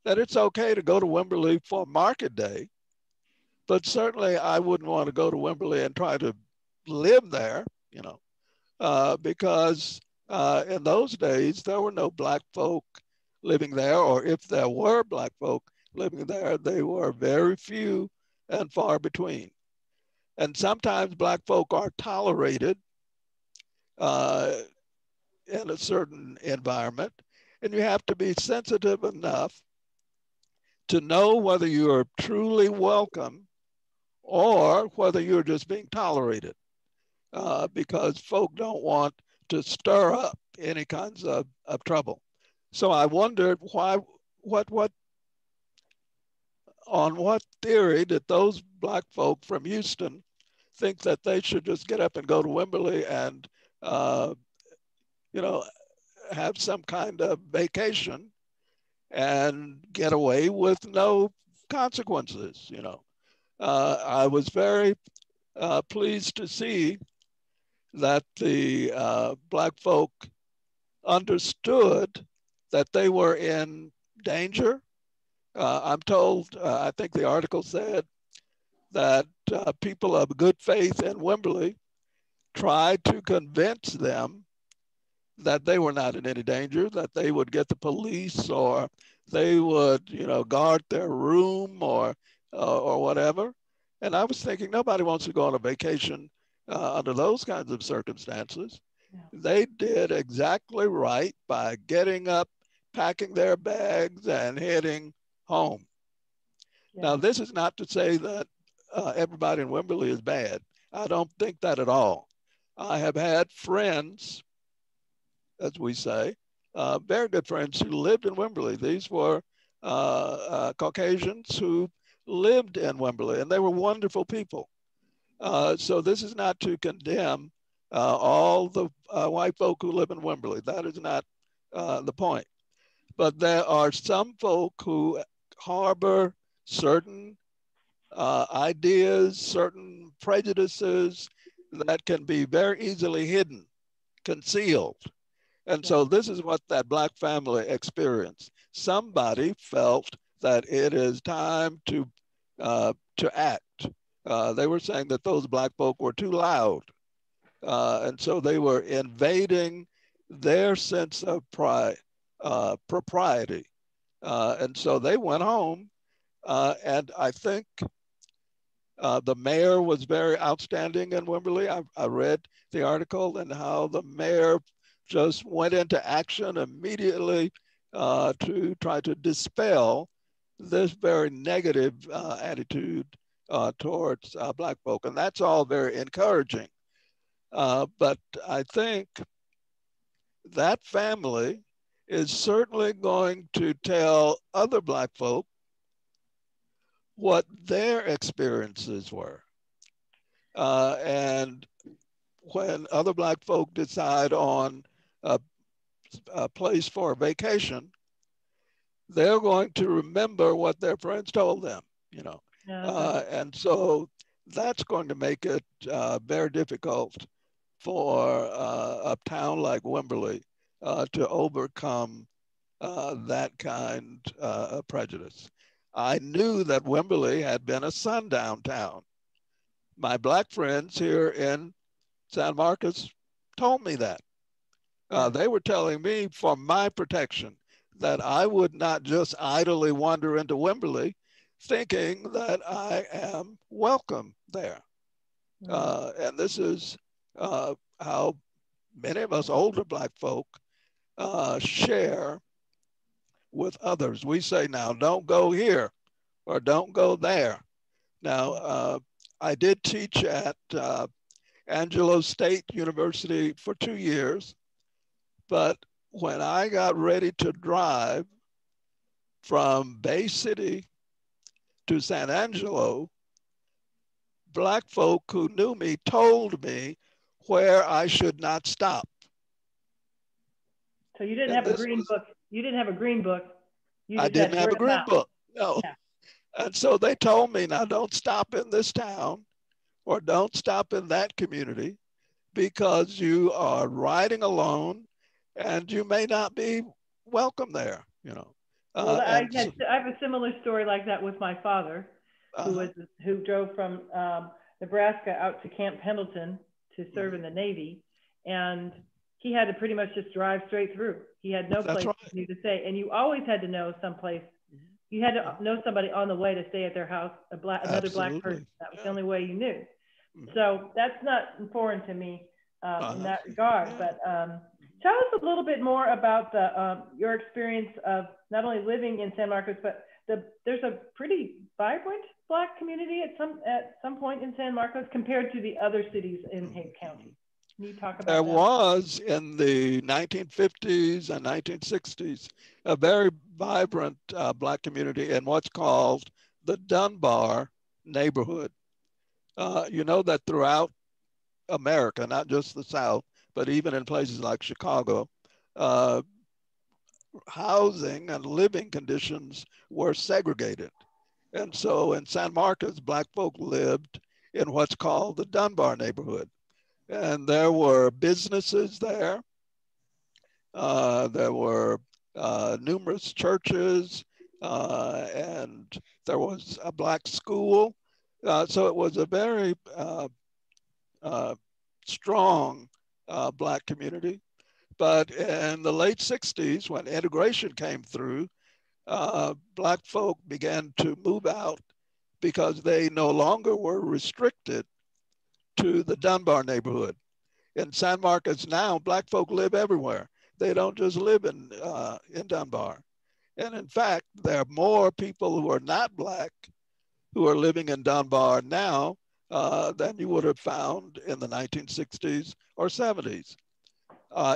I: that it's okay to go to Wimberley for Market Day, but certainly I wouldn't want to go to Wimberley and try to live there, you know, because in those days, there were no Black folk living there, or if there were Black folk living there, they were very few and far between. And sometimes Black folk are tolerated in a certain environment, and you have to be sensitive enough to know whether you are truly welcome or whether you're just being tolerated, because folk don't want to stir up any kinds of trouble. So I wondered on what theory did those Black folk from Houston think that they should just get up and go to Wimberley and, you know, have some kind of vacation and get away with no consequences, you know. I was very pleased to see that the Black folk understood that they were in danger. I'm told, I think the article said that people of good faith in Wimberley tried to convince them that they were not in any danger, that they would get the police, or they would, you know, guard their room or whatever. And I was thinking, nobody wants to go on a vacation under those kinds of circumstances. Yeah. They did exactly right by getting up, packing their bags, and heading home. Yeah. Now, this is not to say that everybody in Wimberley is bad. I don't think that at all. I have had friends, as we say, very good friends who lived in Wimberley. These were Caucasians who lived in Wimberley, and they were wonderful people. So this is not to condemn all the white folk who live in Wimberley. That is not the point. But there are some folk who harbor certain ideas, certain prejudices that can be very easily hidden, concealed. And so this is what that Black family experienced. Somebody felt that it is time to act. They were saying that those Black folk were too loud. And so they were invading their sense of propriety. And so they went home. And I think the mayor was very outstanding in Wimberley. I read the article and how the mayor just went into action immediately to try to dispel this very negative attitude towards Black folk. And that's all very encouraging. But I think that family is certainly going to tell other Black folk what their experiences were. And when other Black folk decide on a place for a vacation, they're going to remember what their friends told them, you know. Yeah, and so that's going to make it very difficult for a town like Wimberley to overcome that kind of prejudice. I knew that Wimberley had been a sundown town. My Black friends here in San Marcos told me that. They were telling me for my protection that I would not just idly wander into Wimberley thinking that I am welcome there. And this is how many of us older Black folk share with others. We say now, don't go here or don't go there. Now, I did teach at Angelo State University for 2 years, but when I got ready to drive from Bay City to San Angelo, Black folk who knew me told me where I should not stop.
A: So you didn't have a green book. You didn't have a green book.
I: I didn't have a green book. No. Yeah. And so they told me, now don't stop in this town or don't stop in that community because you are riding alone and you may not be welcome there, you know.
A: Well, I have a similar story like that with my father, who drove from Nebraska out to Camp Pendleton to serve in the Navy, and he had to pretty much just drive straight through. He had no place for you to stay, and you always had to know someplace. You had to know somebody on the way to stay at their house, another Black person. That was the only way you knew. So that's not foreign to me in that regard. But tell us a little bit more about your experience of not only living in San Marcos, but there's a pretty vibrant Black community at some point in San Marcos compared to the other cities in Hays County. Can you talk about that?
I: There was in the 1950s and 1960s a very vibrant Black community in what's called the Dunbar neighborhood. You know that throughout America, not just the South, but even in places like Chicago, housing and living conditions were segregated. And so in San Marcos, Black folk lived in what's called the Dunbar neighborhood. And there were businesses there. There were numerous churches, and there was a black school. So it was a very strong black community. But in the late 60s, when integration came through, black folk began to move out because they no longer were restricted to the Dunbar neighborhood. In San Marcos now, black folk live everywhere. They don't just live in Dunbar. And in fact, there are more people who are not black who are living in Dunbar now than you would have found in the 1960s or 70s.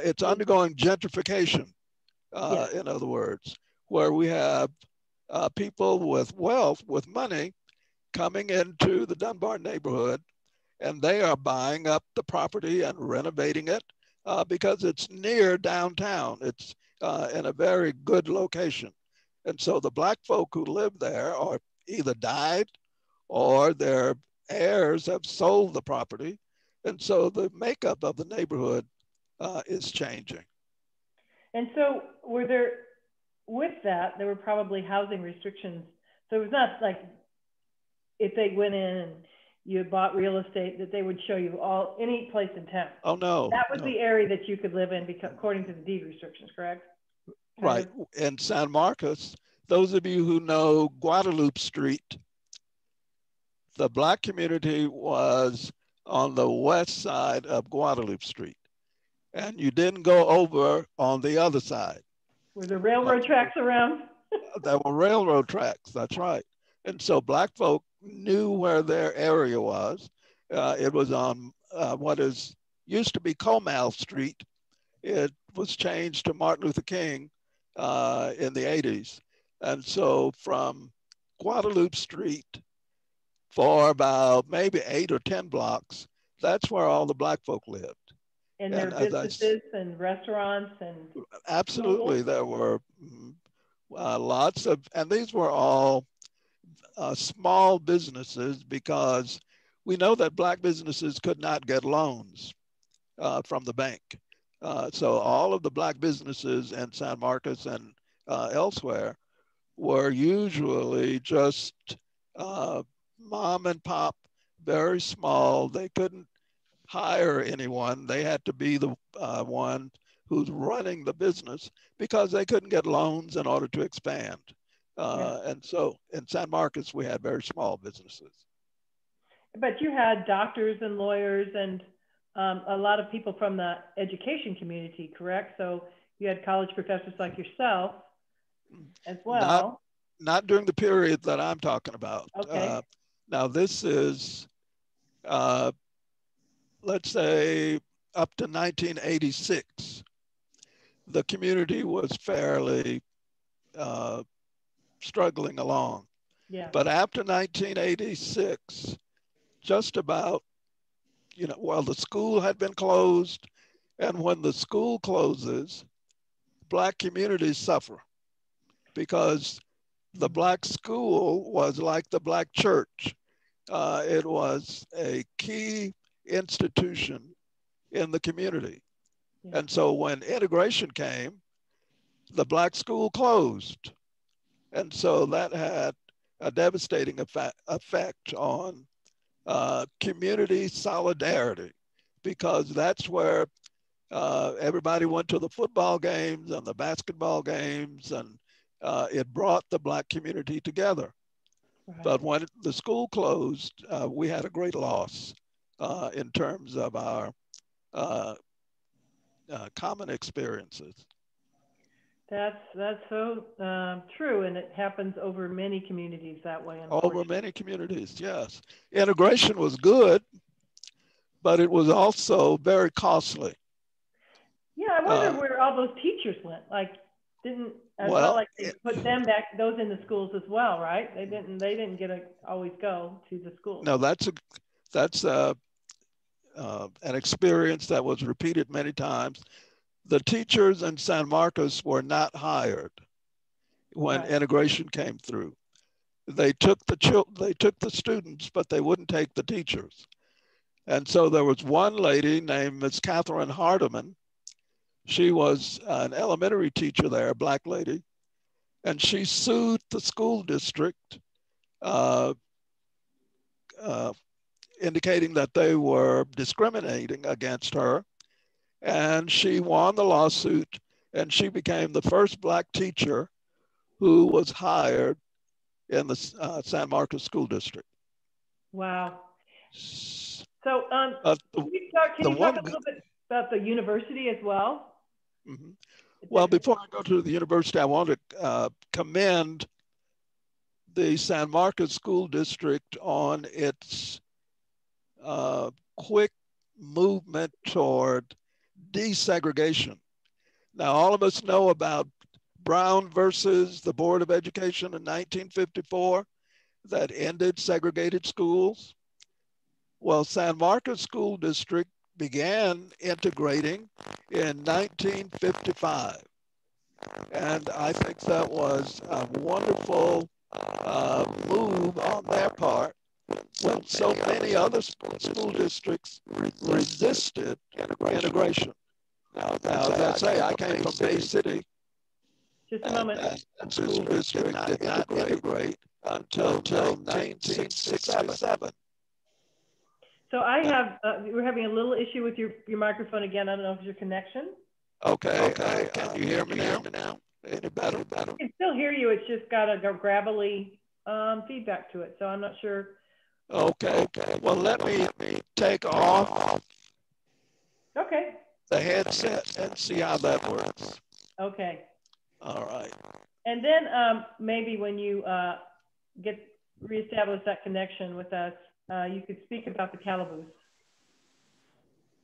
I: It's undergoing gentrification, in other words, where we have people with wealth, with money, coming into the Dunbar neighborhood, and they are buying up the property and renovating it because it's near downtown. It's in a very good location. And so the black folk who live there are either died or their heirs have sold the property. And so the makeup of the neighborhood is changing.
A: And so with that, there were probably housing restrictions. So it was not like if they went in and you bought real estate that they would show you any place in town.
I: Oh, no.
A: That was the area that you could live in according to the deed restrictions, correct?
I: Right. In San Marcos, those of you who know Guadalupe Street, the black community was on the west side of Guadalupe Street. And you didn't go over on the other side.
A: Were there railroad tracks around?
I: There were railroad tracks, that's right. And so black folk knew where their area was. It was on what used to be Comal Street. It was changed to Martin Luther King in the 80s. And so from Guadalupe Street for about maybe 8 or 10 blocks, that's where all the black folk lived.
A: And there were businesses and restaurants and...
I: Absolutely, there were lots of, and these were all small businesses because we know that black businesses could not get loans from the bank. So all of the black businesses in San Marcos and elsewhere were usually just mom and pop, very small. They couldn't hire anyone. They had to be the one who's running the business because they couldn't get loans in order to expand. And so in San Marcos, we had very small businesses.
A: But you had doctors and lawyers and a lot of people from the education community, correct? So you had college professors like yourself as well.
I: Not during the period that I'm talking about.
A: Okay.
I: Now this is, let's say up to 1986, the community was fairly struggling along.
A: Yeah.
I: But after 1986, just about, well, the school had been closed, and when the school closes, black communities suffer because the black school was like the black church. It was a key institution in the community. Yeah. And so when integration came, the black school closed. And so that had a devastating effect on community solidarity, because that's where everybody went to the football games and the basketball games, and it brought the black community together. Right. But when the school closed, we had a great loss in terms of our common experiences.
A: That's so true, and it happens over many communities that way.
I: Over many communities, yes. Integration was good, but it was also very costly.
A: Yeah, I wonder where all those teachers went. Like, I felt like they put them back, those in the schools as well, right? They didn't get to always go to the schools.
I: No, that's an experience that was repeated many times. The teachers in San Marcos were not hired when integration came through. they took the students, but they wouldn't take the teachers. And so there was one lady named Miss Catherine Hardiman. She was an elementary teacher there, a Black lady, and she sued the school district, indicating that they were discriminating against her. And she won the lawsuit, and she became the first Black teacher who was hired in the San Marcos School District.
A: Wow. So
I: can
A: you talk a little bit about the university as well?
I: Mm-hmm. Well, before I go to the university, I want to commend the San Marcos School District on its quick movement toward desegregation. Now, all of us know about Brown versus the Board of Education in 1954 that ended segregated schools. Well, San Marcos School District began integrating in 1955. And I think that was a wonderful move on their part when so many other school districts resisted integration. Now, as I say, I came from Bay City.
A: Just a moment.
I: And school district did not integrate until 1967.
A: So I have, we're having a little issue with your microphone again. I don't know if it's your connection.
I: Okay. Can you hear me now? Any better?
A: I can still hear you. It's just got a gravelly feedback to it. So I'm not sure.
I: Okay. Well, let me take off
A: the
I: headset and see how that works.
A: Okay.
I: All right.
A: And then maybe when you reestablish that connection with us, you could speak about the calaboose.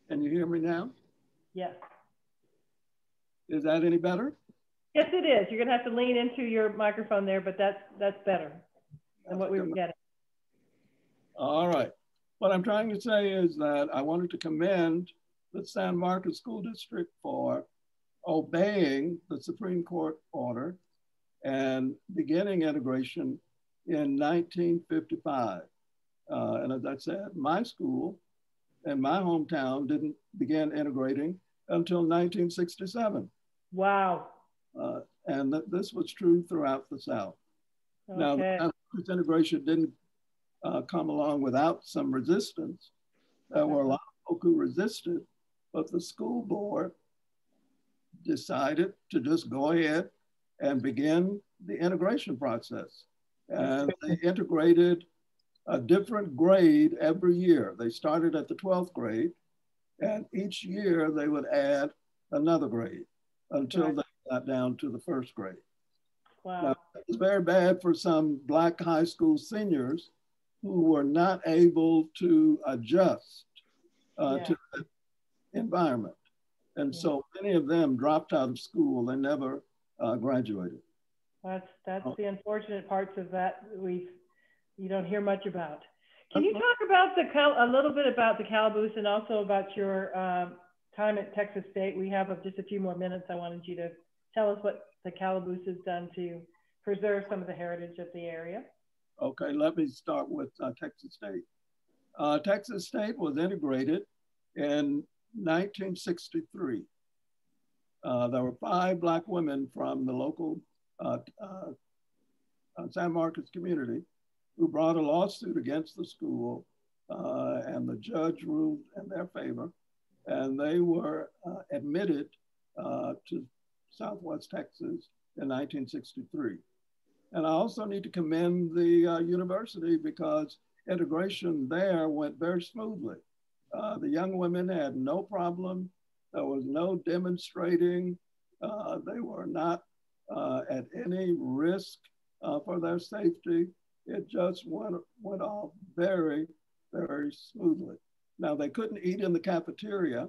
J: Can you hear me now?
A: Yes.
J: Is that any better?
A: Yes, it is. You're gonna have to lean into your microphone there, but that's better than what we were getting.
J: All right. What I'm trying to say is that I wanted to commend the San Marcos School District for obeying the Supreme Court order and beginning integration in 1955. And as I said, my school and my hometown didn't begin integrating until 1967.
A: Wow.
J: And this was true throughout the South.
A: Okay.
J: Now, this integration didn't come along without some resistance. There were a lot of folk who resisted, but the school board decided to just go ahead and begin the integration process. And they integrated a different grade every year. They started at the 12th grade, and each year they would add another grade until they got down to the first grade.
A: Wow.
J: Now, it was very bad for some Black high school seniors who were not able to adjust to the environment. And so many of them dropped out of school. They never graduated.
A: That's the unfortunate parts of that you don't hear much about. Can you talk about a little bit about the calaboose and also about your time at Texas State? We have just a few more minutes. I wanted you to tell us what the calaboose has done to preserve some of the heritage of the area.
J: Okay, let me start with Texas State. Texas State was integrated in 1963. There were 5 Black women from the local San Marcos community who brought a lawsuit against the school, and the judge ruled in their favor, and they were admitted to Southwest Texas in 1963. And I also need to commend the university because integration there went very smoothly. The young women had no problem. There was no demonstrating. They were not at any risk for their safety. It just went off very, very smoothly. Now, they couldn't eat in the cafeteria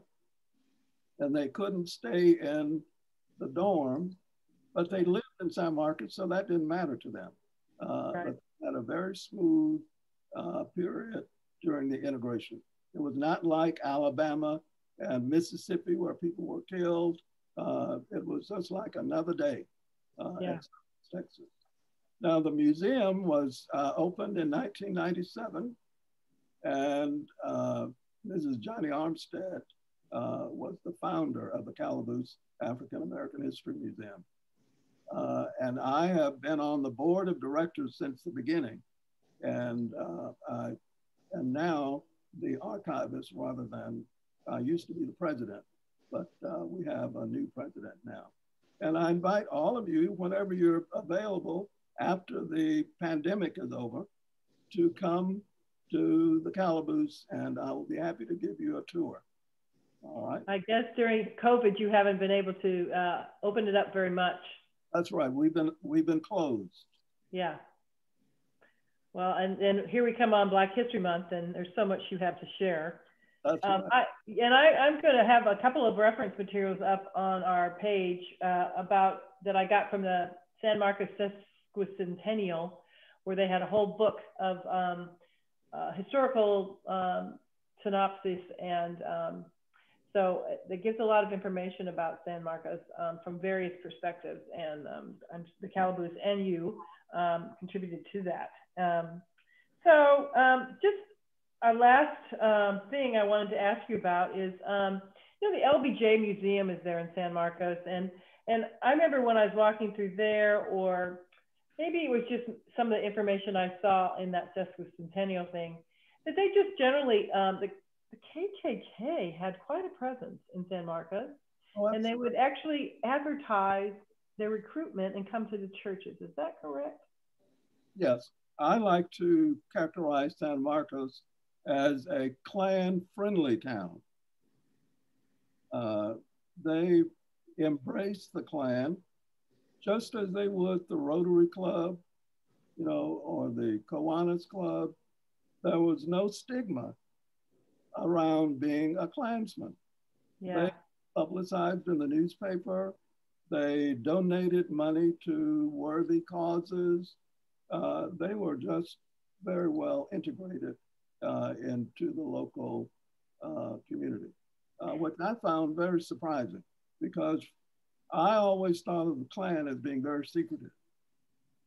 J: and they couldn't stay in the dorm, but they lived in San Marcos, so that didn't matter to them. But they had a very smooth period during the integration. It was not like Alabama and Mississippi where people were killed. It was just like another day in Texas. Now, the museum was opened in 1997, and Mrs. Johnny Armstead was the founder of the Calaboose African American History Museum. And I have been on the board of directors since the beginning, and I am now the archivist rather than, I used to be the president, but we have a new president now. And I invite all of you, whenever you're available after the pandemic is over, to come to the Calaboose, and I will be happy to give you a tour. All right.
A: I guess during COVID, you haven't been able to open it up very much.
J: That's right. We've been closed.
A: Yeah. Well, and here we come on Black History Month, and there's so much you have to share.
J: That's right.
A: I'm going to have a couple of reference materials up on our page about that I got from the San Marcos Sesquicentennial, where they had a whole book of historical synopsis, and so it gives a lot of information about San Marcos from various perspectives, and the Calaboose and you contributed to that. Just our last thing I wanted to ask you about is, you know, the LBJ Museum is there in San Marcos, and I remember when I was walking through there, or maybe it was just some of the information I saw in that sesquicentennial thing, that they just generally, the KKK had quite a presence in San Marcos, and they would actually advertise their recruitment and come to the churches. Is that correct?
J: Yes, I like to characterize San Marcos as a Klan-friendly town. They embrace the Klan just as they would the Rotary Club, you know, or the Kiwanis Club. There was no stigma around being a Klansman.
A: Yeah.
J: They publicized in the newspaper. They donated money to worthy causes. They were just very well integrated into the local community, which I found very surprising, because I always thought of the Klan as being very secretive,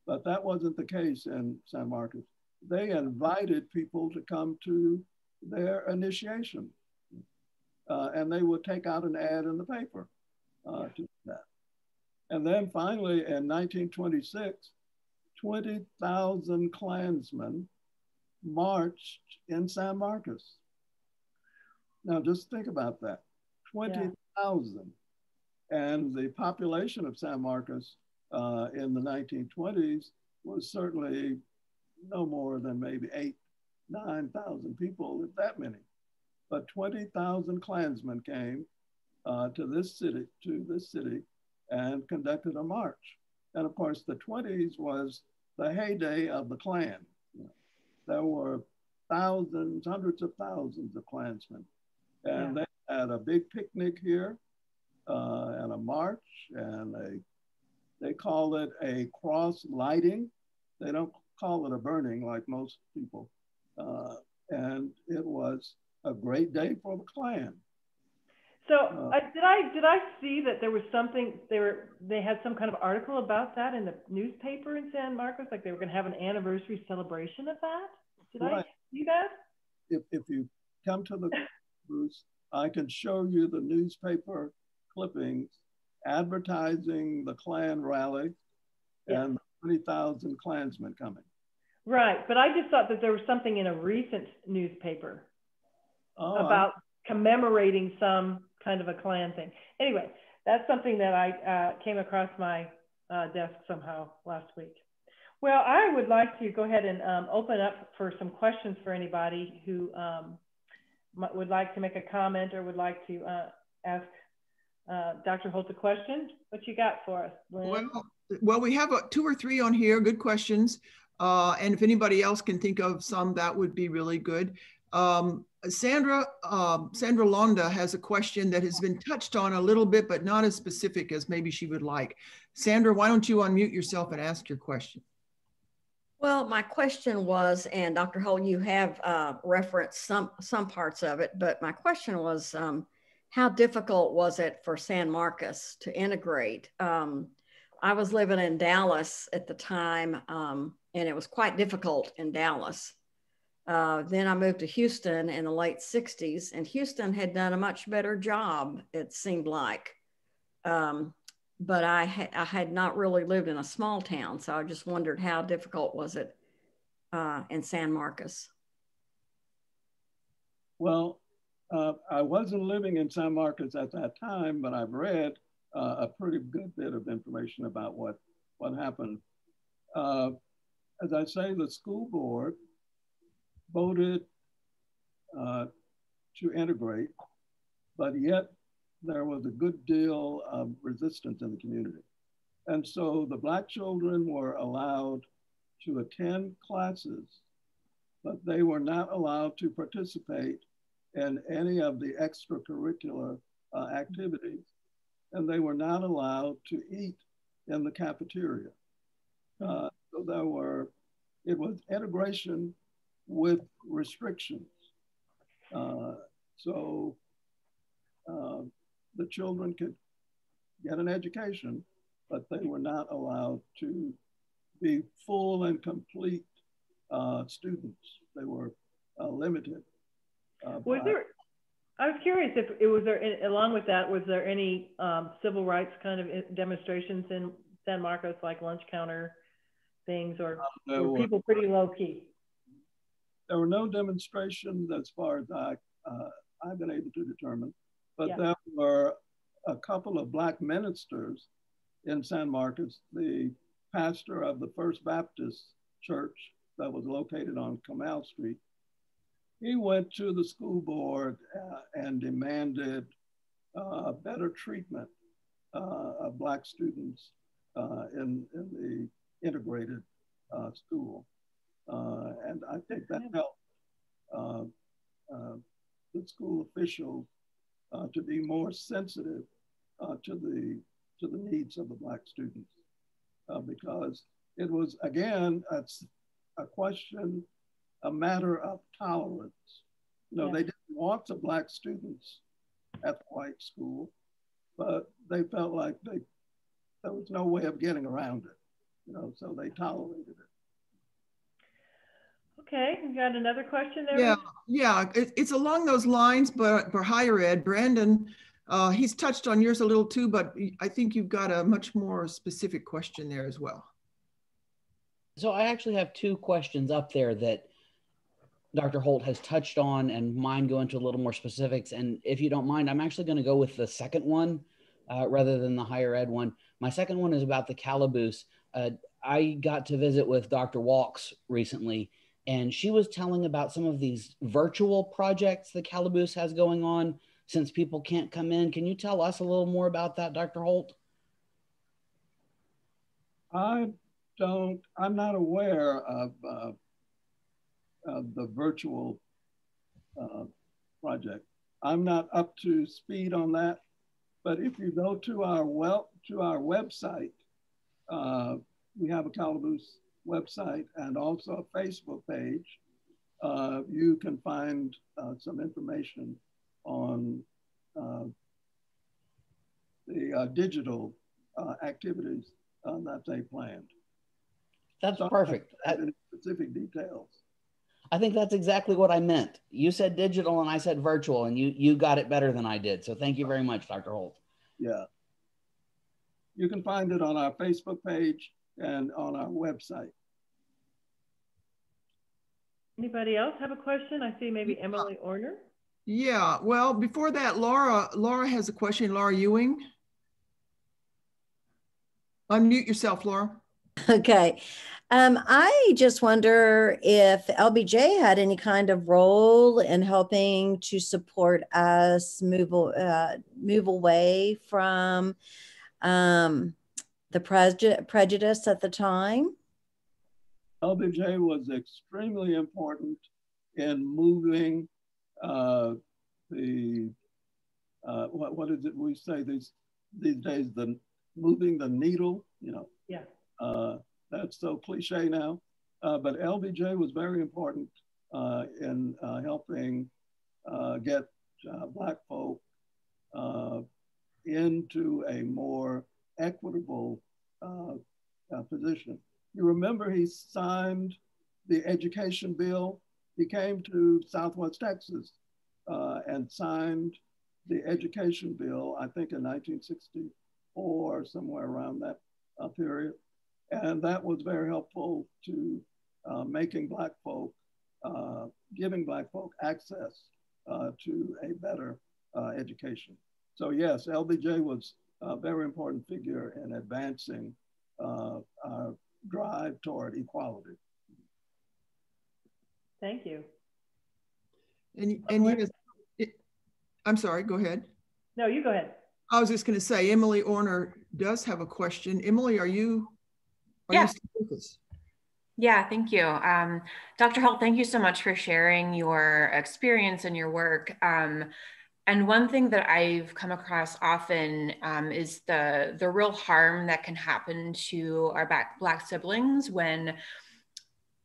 J: but that wasn't the case in San Marcos. They invited people to come to their initiation, and they would take out an ad in the paper to do that. And then finally, in 1926, 20,000 Klansmen marched in San Marcos. Now just think about that, 20,000. And the population of San Marcos in the 1920s was certainly no more than maybe 8,000 to 9,000 people, if that many. But 20,000 Klansmen came to this city and conducted a march. And of course, the 20s was the heyday of the Klan. There were thousands, hundreds of thousands of Klansmen. And they had a big picnic here and a march, and they call it a cross lighting. They don't call it a burning like most people. And it was a great day for the Klan.
A: So did I see that there was something, they had some kind of article about that in the newspaper in San Marcos, like they were going to have an anniversary celebration of that? Did I see that?
J: If you come to the booth, I can show you the newspaper clippings advertising the Klan rally and 20,000 Klansmen coming.
A: Right, but I just thought that there was something in a recent newspaper about commemorating some kind of a Klan thing. Anyway, that's something that I came across my desk somehow last week. Well, I would like to go ahead and open up for some questions for anybody who would like to make a comment or would like to ask Dr. Holt a question. What you got for us, Lynn?
C: Well, we have 2 or 3 on here, good questions. And if anybody else can think of some, that would be really good. Sandra Londa has a question that has been touched on a little bit, but not as specific as maybe she would like. Sandra, why don't you unmute yourself and ask your question?
K: Well, my question was, and Dr. Holt, you have referenced some parts of it, but my question was, how difficult was it for San Marcos to integrate I was living in Dallas at the time, and it was quite difficult in Dallas. Then I moved to Houston in the late 60s, and Houston had done a much better job, it seemed like. But I had not really lived in a small town, so I just wondered how difficult was it in San Marcos?
J: Well, I wasn't living in San Marcos at that time, but I've read a pretty good bit of information about what happened. As I say, the school board voted to integrate, but yet there was a good deal of resistance in the community. And so the Black children were allowed to attend classes, but they were not allowed to participate in any of the extracurricular activities. And they were not allowed to eat in the cafeteria. So it was integration with restrictions. So the children could get an education, but they were not allowed to be full and complete students. They were limited.
A: I was curious if it was there, along with that, was there any civil rights kind of demonstrations in San Marcos, like lunch counter things, or were people pretty low key?
J: There were no demonstrations as far as I've been able to determine, but there were a couple of Black ministers in San Marcos. The pastor of the First Baptist Church that was located on Canal Street, he went to the school board and demanded better treatment of Black students in the integrated school. And I think that helped the school officials to be more sensitive to the needs of the Black students, because it was, again, a matter of tolerance. They didn't want the Black students at the white school, but they felt like there was no way of getting around it, so they tolerated it.
A: Okay, you got another question there?
C: Yeah, it's along those lines, but for higher ed, Brandon, he's touched on yours a little too, but I think you've got a much more specific question there as well.
L: So I actually have two questions up there that Dr. Holt has touched on, and mine go into a little more specifics. And if you don't mind, I'm actually going to go with the second one rather than the higher ed one. My second one is about the calaboose. I got to visit with Dr. Walks recently, and she was telling about some of these virtual projects the calaboose has going on since people can't come in. Can you tell us a little more about that, Dr. Holt?
J: I'm not aware of the virtual project. I'm not up to speed on that, but if you go to our website, we have a calaboose website and also a Facebook page. You can find some information on the digital activities that they planned.
L: That's perfect.
J: Specific details.
L: I think that's exactly what I meant. You said digital and I said virtual, and you got it better than I did. So thank you very much, Dr. Holt.
J: Yeah. You can find it on our Facebook page and on our website.
A: Anybody else have a question? I see maybe Emily Orner.
C: Yeah, well, before that, Laura has a question. Laura Ewing. Unmute yourself, Laura.
M: Okay. I just wonder if LBJ had any kind of role in helping to support us move away from the prejudice at the time.
J: LBJ was extremely important in moving what is it we say these days, moving the needle,
A: Yeah.
J: That's so cliche now, but LBJ was very important in helping get Black folk into a more equitable position. You remember he signed the education bill. He came to Southwest Texas and signed the education bill, I think in 1964, somewhere around that period. And that was very helpful to making Black folk, giving Black folk access to a better education. So yes, LBJ was a very important figure in advancing our drive toward equality.
A: Thank you.
C: And yes, I'm sorry, go ahead.
A: No, you go ahead.
C: I was just going to say, Emily Orner does have a question. Emily, are you still with us?
N: Yeah, thank you. Dr. Holt, thank you so much for sharing your experience and your work. And one thing that I've come across often is the real harm that can happen to our Black siblings when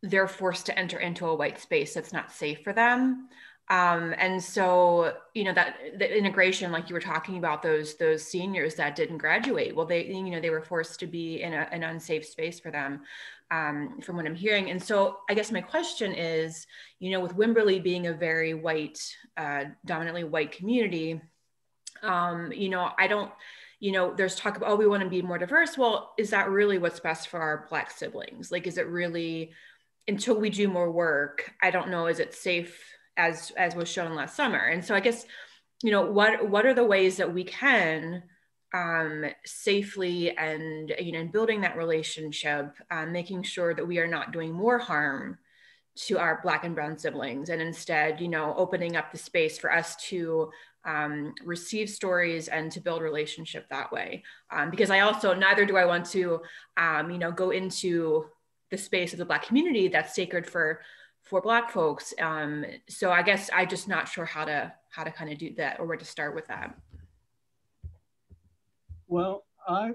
N: they're forced to enter into a white space that's not safe for them. And so, you know, that the integration, like you were talking about, those seniors that didn't graduate, well, they were forced to be in an unsafe space for them, from what I'm hearing. And so I guess my question is, you know, with Wimberley being a very white, dominantly white community, you know, there's talk about, oh, we want to be more diverse. Well, is that really what's best for our Black siblings? Like, is it really, until we do more work, I don't know, is it safe as was shown last summer? And so I guess, you know, what are the ways that we can safely and, you know, in building that relationship, making sure that we are not doing more harm to our Black and brown siblings, and instead, you know, opening up the space for us to receive stories and to build relationship that way. Because I also, neither do I want to, you know, go into the space of the Black community that's sacred for Black folks. So I guess I'm just not sure how to kind of do that or where to start with that.
J: Well, I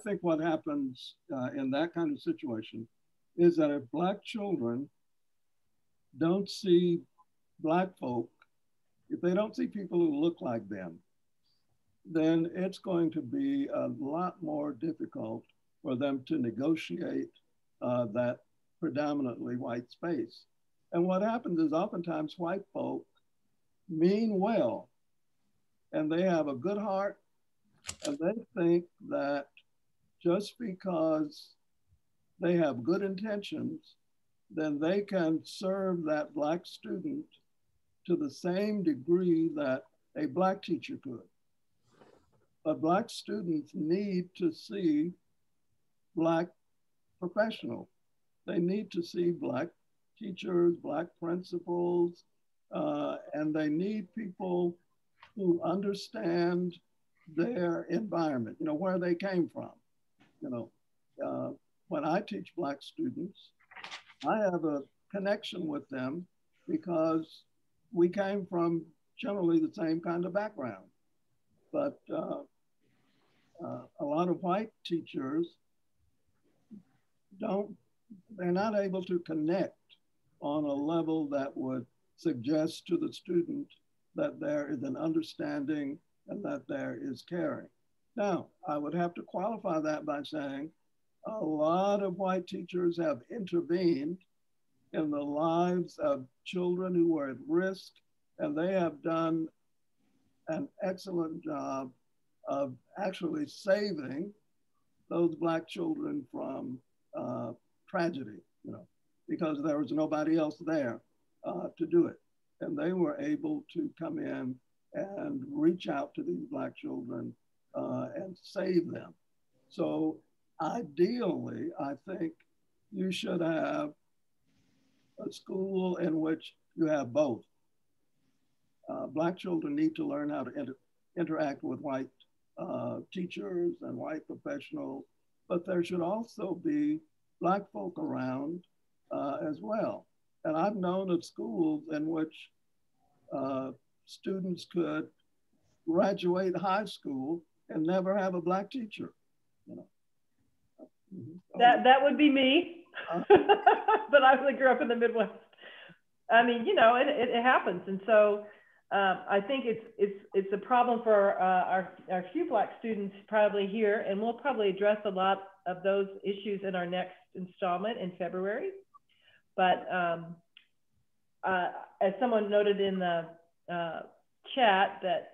J: think what happens in that kind of situation is that if Black children don't see Black folk, if they don't see people who look like them, then it's going to be a lot more difficult for them to negotiate that predominantly white space. And what happens is oftentimes white folk mean well, and they have a good heart, and they think that just because they have good intentions, then they can serve that Black student to the same degree that a Black teacher could. But Black students need to see Black professionals. They need to see Black teachers, Black principals, and they need people who understand their environment, you know, where they came from. You know, when I teach Black students, I have a connection with them because we came from generally the same kind of background. But a lot of white teachers they're not able to connect on a level that would suggest to the student that there is an understanding and that there is caring. Now, I would have to qualify that by saying a lot of white teachers have intervened in the lives of children who were at risk, and they have done an excellent job of actually saving those Black children from tragedy, you know, because there was nobody else there to do it. And they were able to come in and reach out to these Black children and save them. So ideally, I think you should have a school in which you have both. Black children need to learn how to interact with white teachers and white professionals, but there should also be Black folk around as well. And I've known of schools in which students could graduate high school and never have a Black teacher, you know.
A: That would be me, but I grew up in the Midwest. I mean, you know, it happens. And so I think it's a problem for our few Black students probably here, and we'll probably address a lot of those issues in our next installment in February. But as someone noted in the chat, that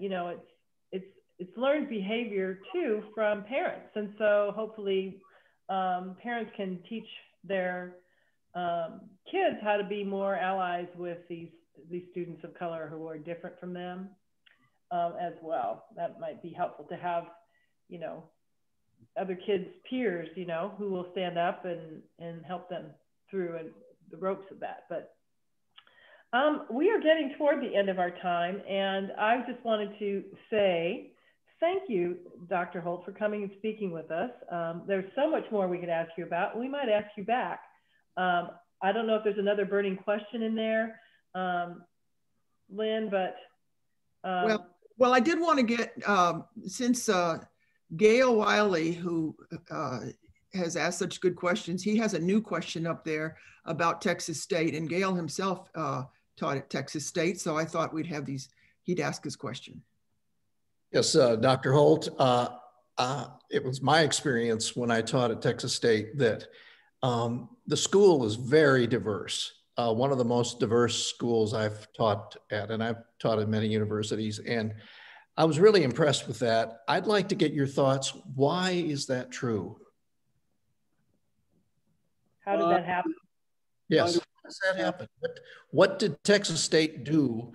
A: it's learned behavior too from parents, and so hopefully parents can teach their kids how to be more allies with these students of color who are different from them as well. That might be helpful to have, other kids' peers, who will stand up and help them through the ropes of that. But we are getting toward the end of our time, and I just wanted to say thank you, Dr. Holt, for coming and speaking with us. There's so much more we could ask you about. We might ask you back. I don't know if there's another burning question in there, Lynn, but
C: well, I did want to get since Gail Wiley, who has asked such good questions, he has a new question up there about Texas State, and Gail himself taught at Texas State, so I thought he'd ask his question.
O: Yes, Dr. Holt, it was my experience when I taught at Texas State that the school is very diverse. One of the most diverse schools I've taught at, and I've taught at many universities, and I was really impressed with that. I'd like to get your thoughts. Why is that true?
A: How did that happen?
O: Yes, how does that happen? What did Texas State do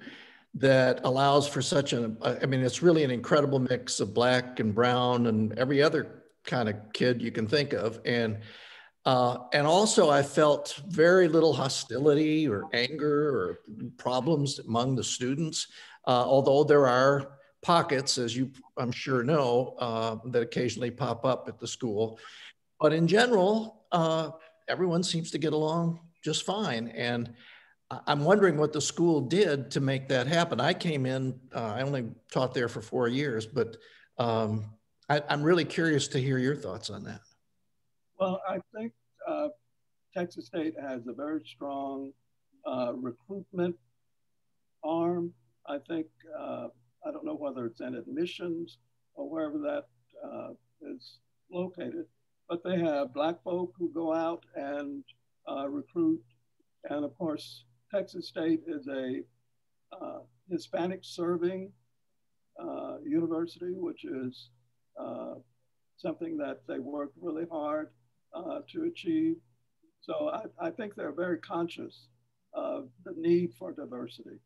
O: that allows for such it's really an incredible mix of Black and brown and every other kind of kid you can think of. And also I felt very little hostility or anger or problems among the students, although there are pockets, as you I'm sure know, that occasionally pop up at the school. But in general, everyone seems to get along just fine. And I'm wondering what the school did to make that happen. I came in, I only taught there for 4 years, but I'm really curious to hear your thoughts on that.
J: Well, I think Texas State has a very strong recruitment arm. I think, I don't know whether it's in admissions or wherever that is located, but they have Black folk who go out and recruit. And of course, Texas State is a Hispanic serving university, which is something that they work really hard to achieve. So I think they're very conscious of the need for diversity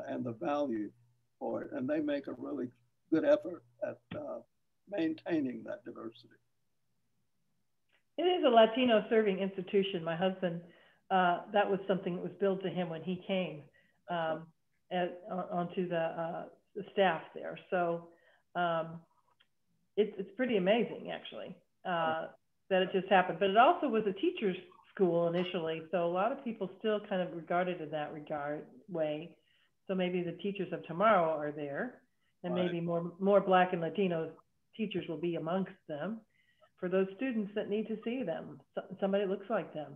J: and the value for it. And they make a really good effort at maintaining that diversity.
A: It is a Latino serving institution. My husband, that was something that was billed to him when he came onto the staff there. So it's pretty amazing, actually, that it just happened. But it also was a teacher's school initially, so a lot of people still kind of regard it in that way. So maybe the teachers of tomorrow are there, and maybe more Black and Latino teachers will be amongst them for those students that need to see them, somebody that looks like them.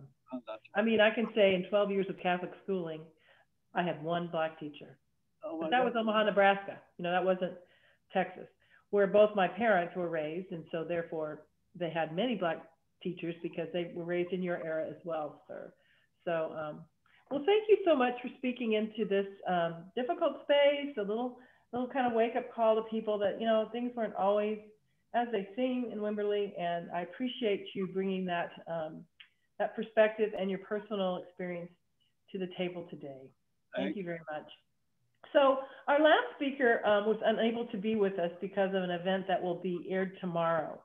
A: I mean, I can say in 12 years of Catholic schooling, I had one Black teacher. But that was Omaha, Nebraska. That wasn't Texas, where both my parents were raised. And so therefore they had many Black teachers because they were raised in your era as well, sir. So, well, thank you so much for speaking into this difficult space, a little kind of wake up call to people that, things weren't always as they seem in Wimberley. And I appreciate you bringing that perspective and your personal experience to the table today. Thank you very much. So our last speaker was unable to be with us because of an event that will be aired tomorrow.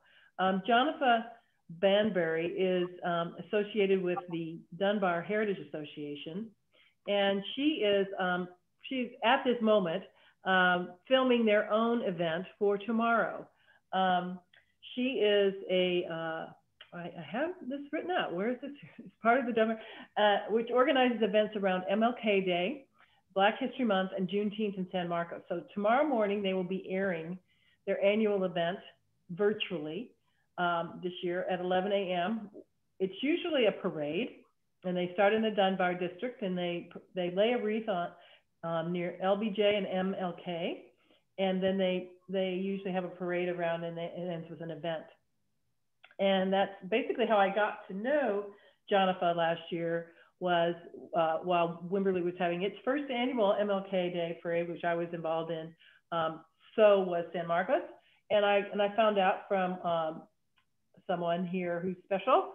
A: Jonathan Banbury is associated with the Dunbar Heritage Association, and she's at this moment filming their own event for tomorrow. She is I have this written out. Where is this? It's part of the Dunbar, which organizes events around MLK Day, Black History Month, and Juneteenth in San Marcos. So tomorrow morning, they will be airing their annual event virtually this year at 11 a.m. It's usually a parade, and they start in the Dunbar district, and they lay a wreath near LBJ and MLK. And then they usually have a parade around, and it ends with an event. And that's basically how I got to know Jonathan last year, was while Wimberley was having its first annual MLK Day parade, which I was involved in. So was San Marcos. And I found out from someone here who's special,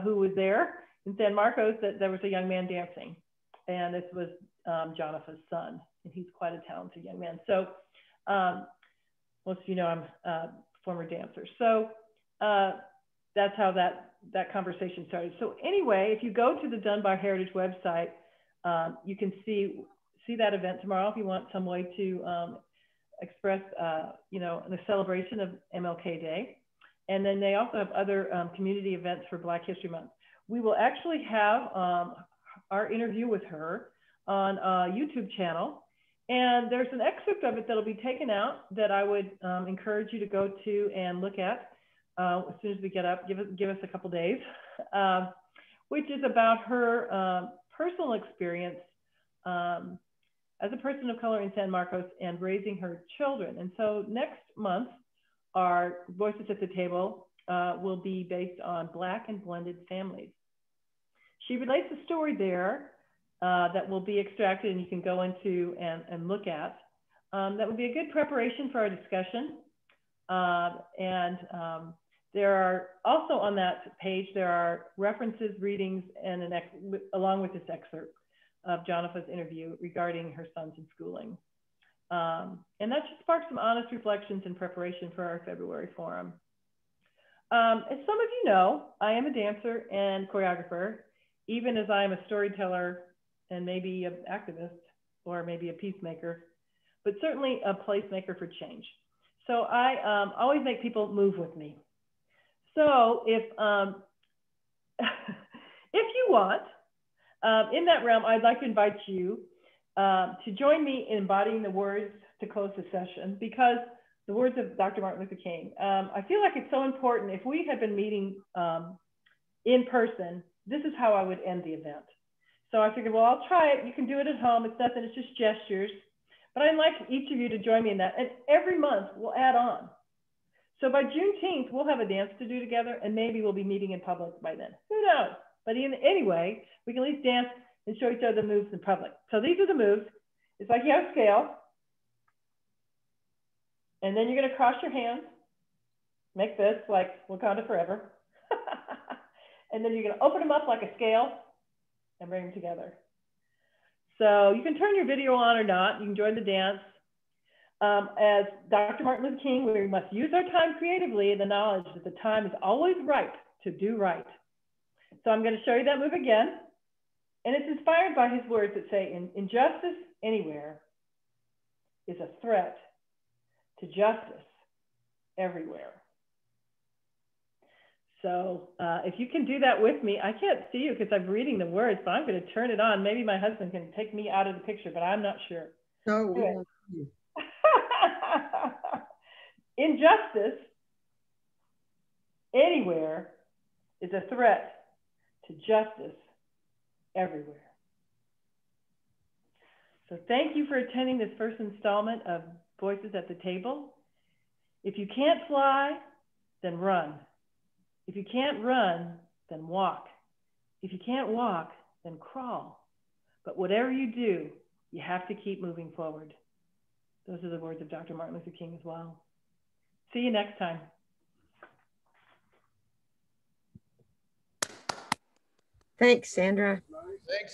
A: who was there in San Marcos, that there was a young man dancing. And this was Jonathan's son, and he's quite a talented young man. So most of you know I'm a former dancer. So that's how that conversation started. So anyway, if you go to the Dunbar Heritage website, you can see that event tomorrow if you want some way to express, you know, the celebration of MLK Day. And then they also have other community events for Black History Month. We will actually have our interview with her on a YouTube channel. And there's an excerpt of it that'll be taken out that I would encourage you to go to and look at as soon as we get up. Give us a couple days, which is about her personal experience as a person of color in San Marcos and raising her children. And so next month, our Voices at the Table will be based on Black and blended families. She relates a story there that will be extracted and you can go into and look at. That would be a good preparation for our discussion. There are also on that page, there are references, readings, and along with this excerpt of Jonathan's interview regarding her sons and schooling. And that should spark some honest reflections in preparation for our February forum. As some of you know, I am a dancer and choreographer, even as I am a storyteller and maybe an activist or maybe a peacemaker, but certainly a placemaker for change. So I always make people move with me. So if you want, in that realm, I'd like to invite you to join me in embodying the words to close the session, because the words of Dr. Martin Luther King, I feel like it's so important. If we had been meeting in person, this is how I would end the event. So I figured, well, I'll try it. You can do it at home. It's nothing, it's just gestures. But I'd like each of you to join me in that. And every month we'll add on. So by Juneteenth, we'll have a dance to do together, and maybe we'll be meeting in public by then. Who knows? But anyway, we can at least dance and show each other the moves in public. So these are the moves. It's like you have a scale. And then you're going to cross your hands. Make this like Wakanda Forever. And then you're going to open them up like a scale and bring them together. So you can turn your video on or not. You can join the dance. As Dr. Martin Luther King, we must use our time creatively in the knowledge that the time is always right to do right. So I'm going to show you that move again. And it's inspired by his words that say, injustice anywhere is a threat to justice everywhere. So if you can do that with me, I can't see you because I'm reading the words, but I'm going to turn it on. Maybe my husband can take me out of the picture, but I'm not sure.
C: No, we won't see you.
A: Injustice anywhere is a threat to justice everywhere. So thank you for attending this first installment of Voices at the Table. If you can't fly, then run. If you can't run, then walk. If you can't walk, then crawl. But whatever you do, you have to keep moving forward. Those are the words of Dr. Martin Luther King as well. See you next time.
M: Thanks, Sandra.
O: Thanks.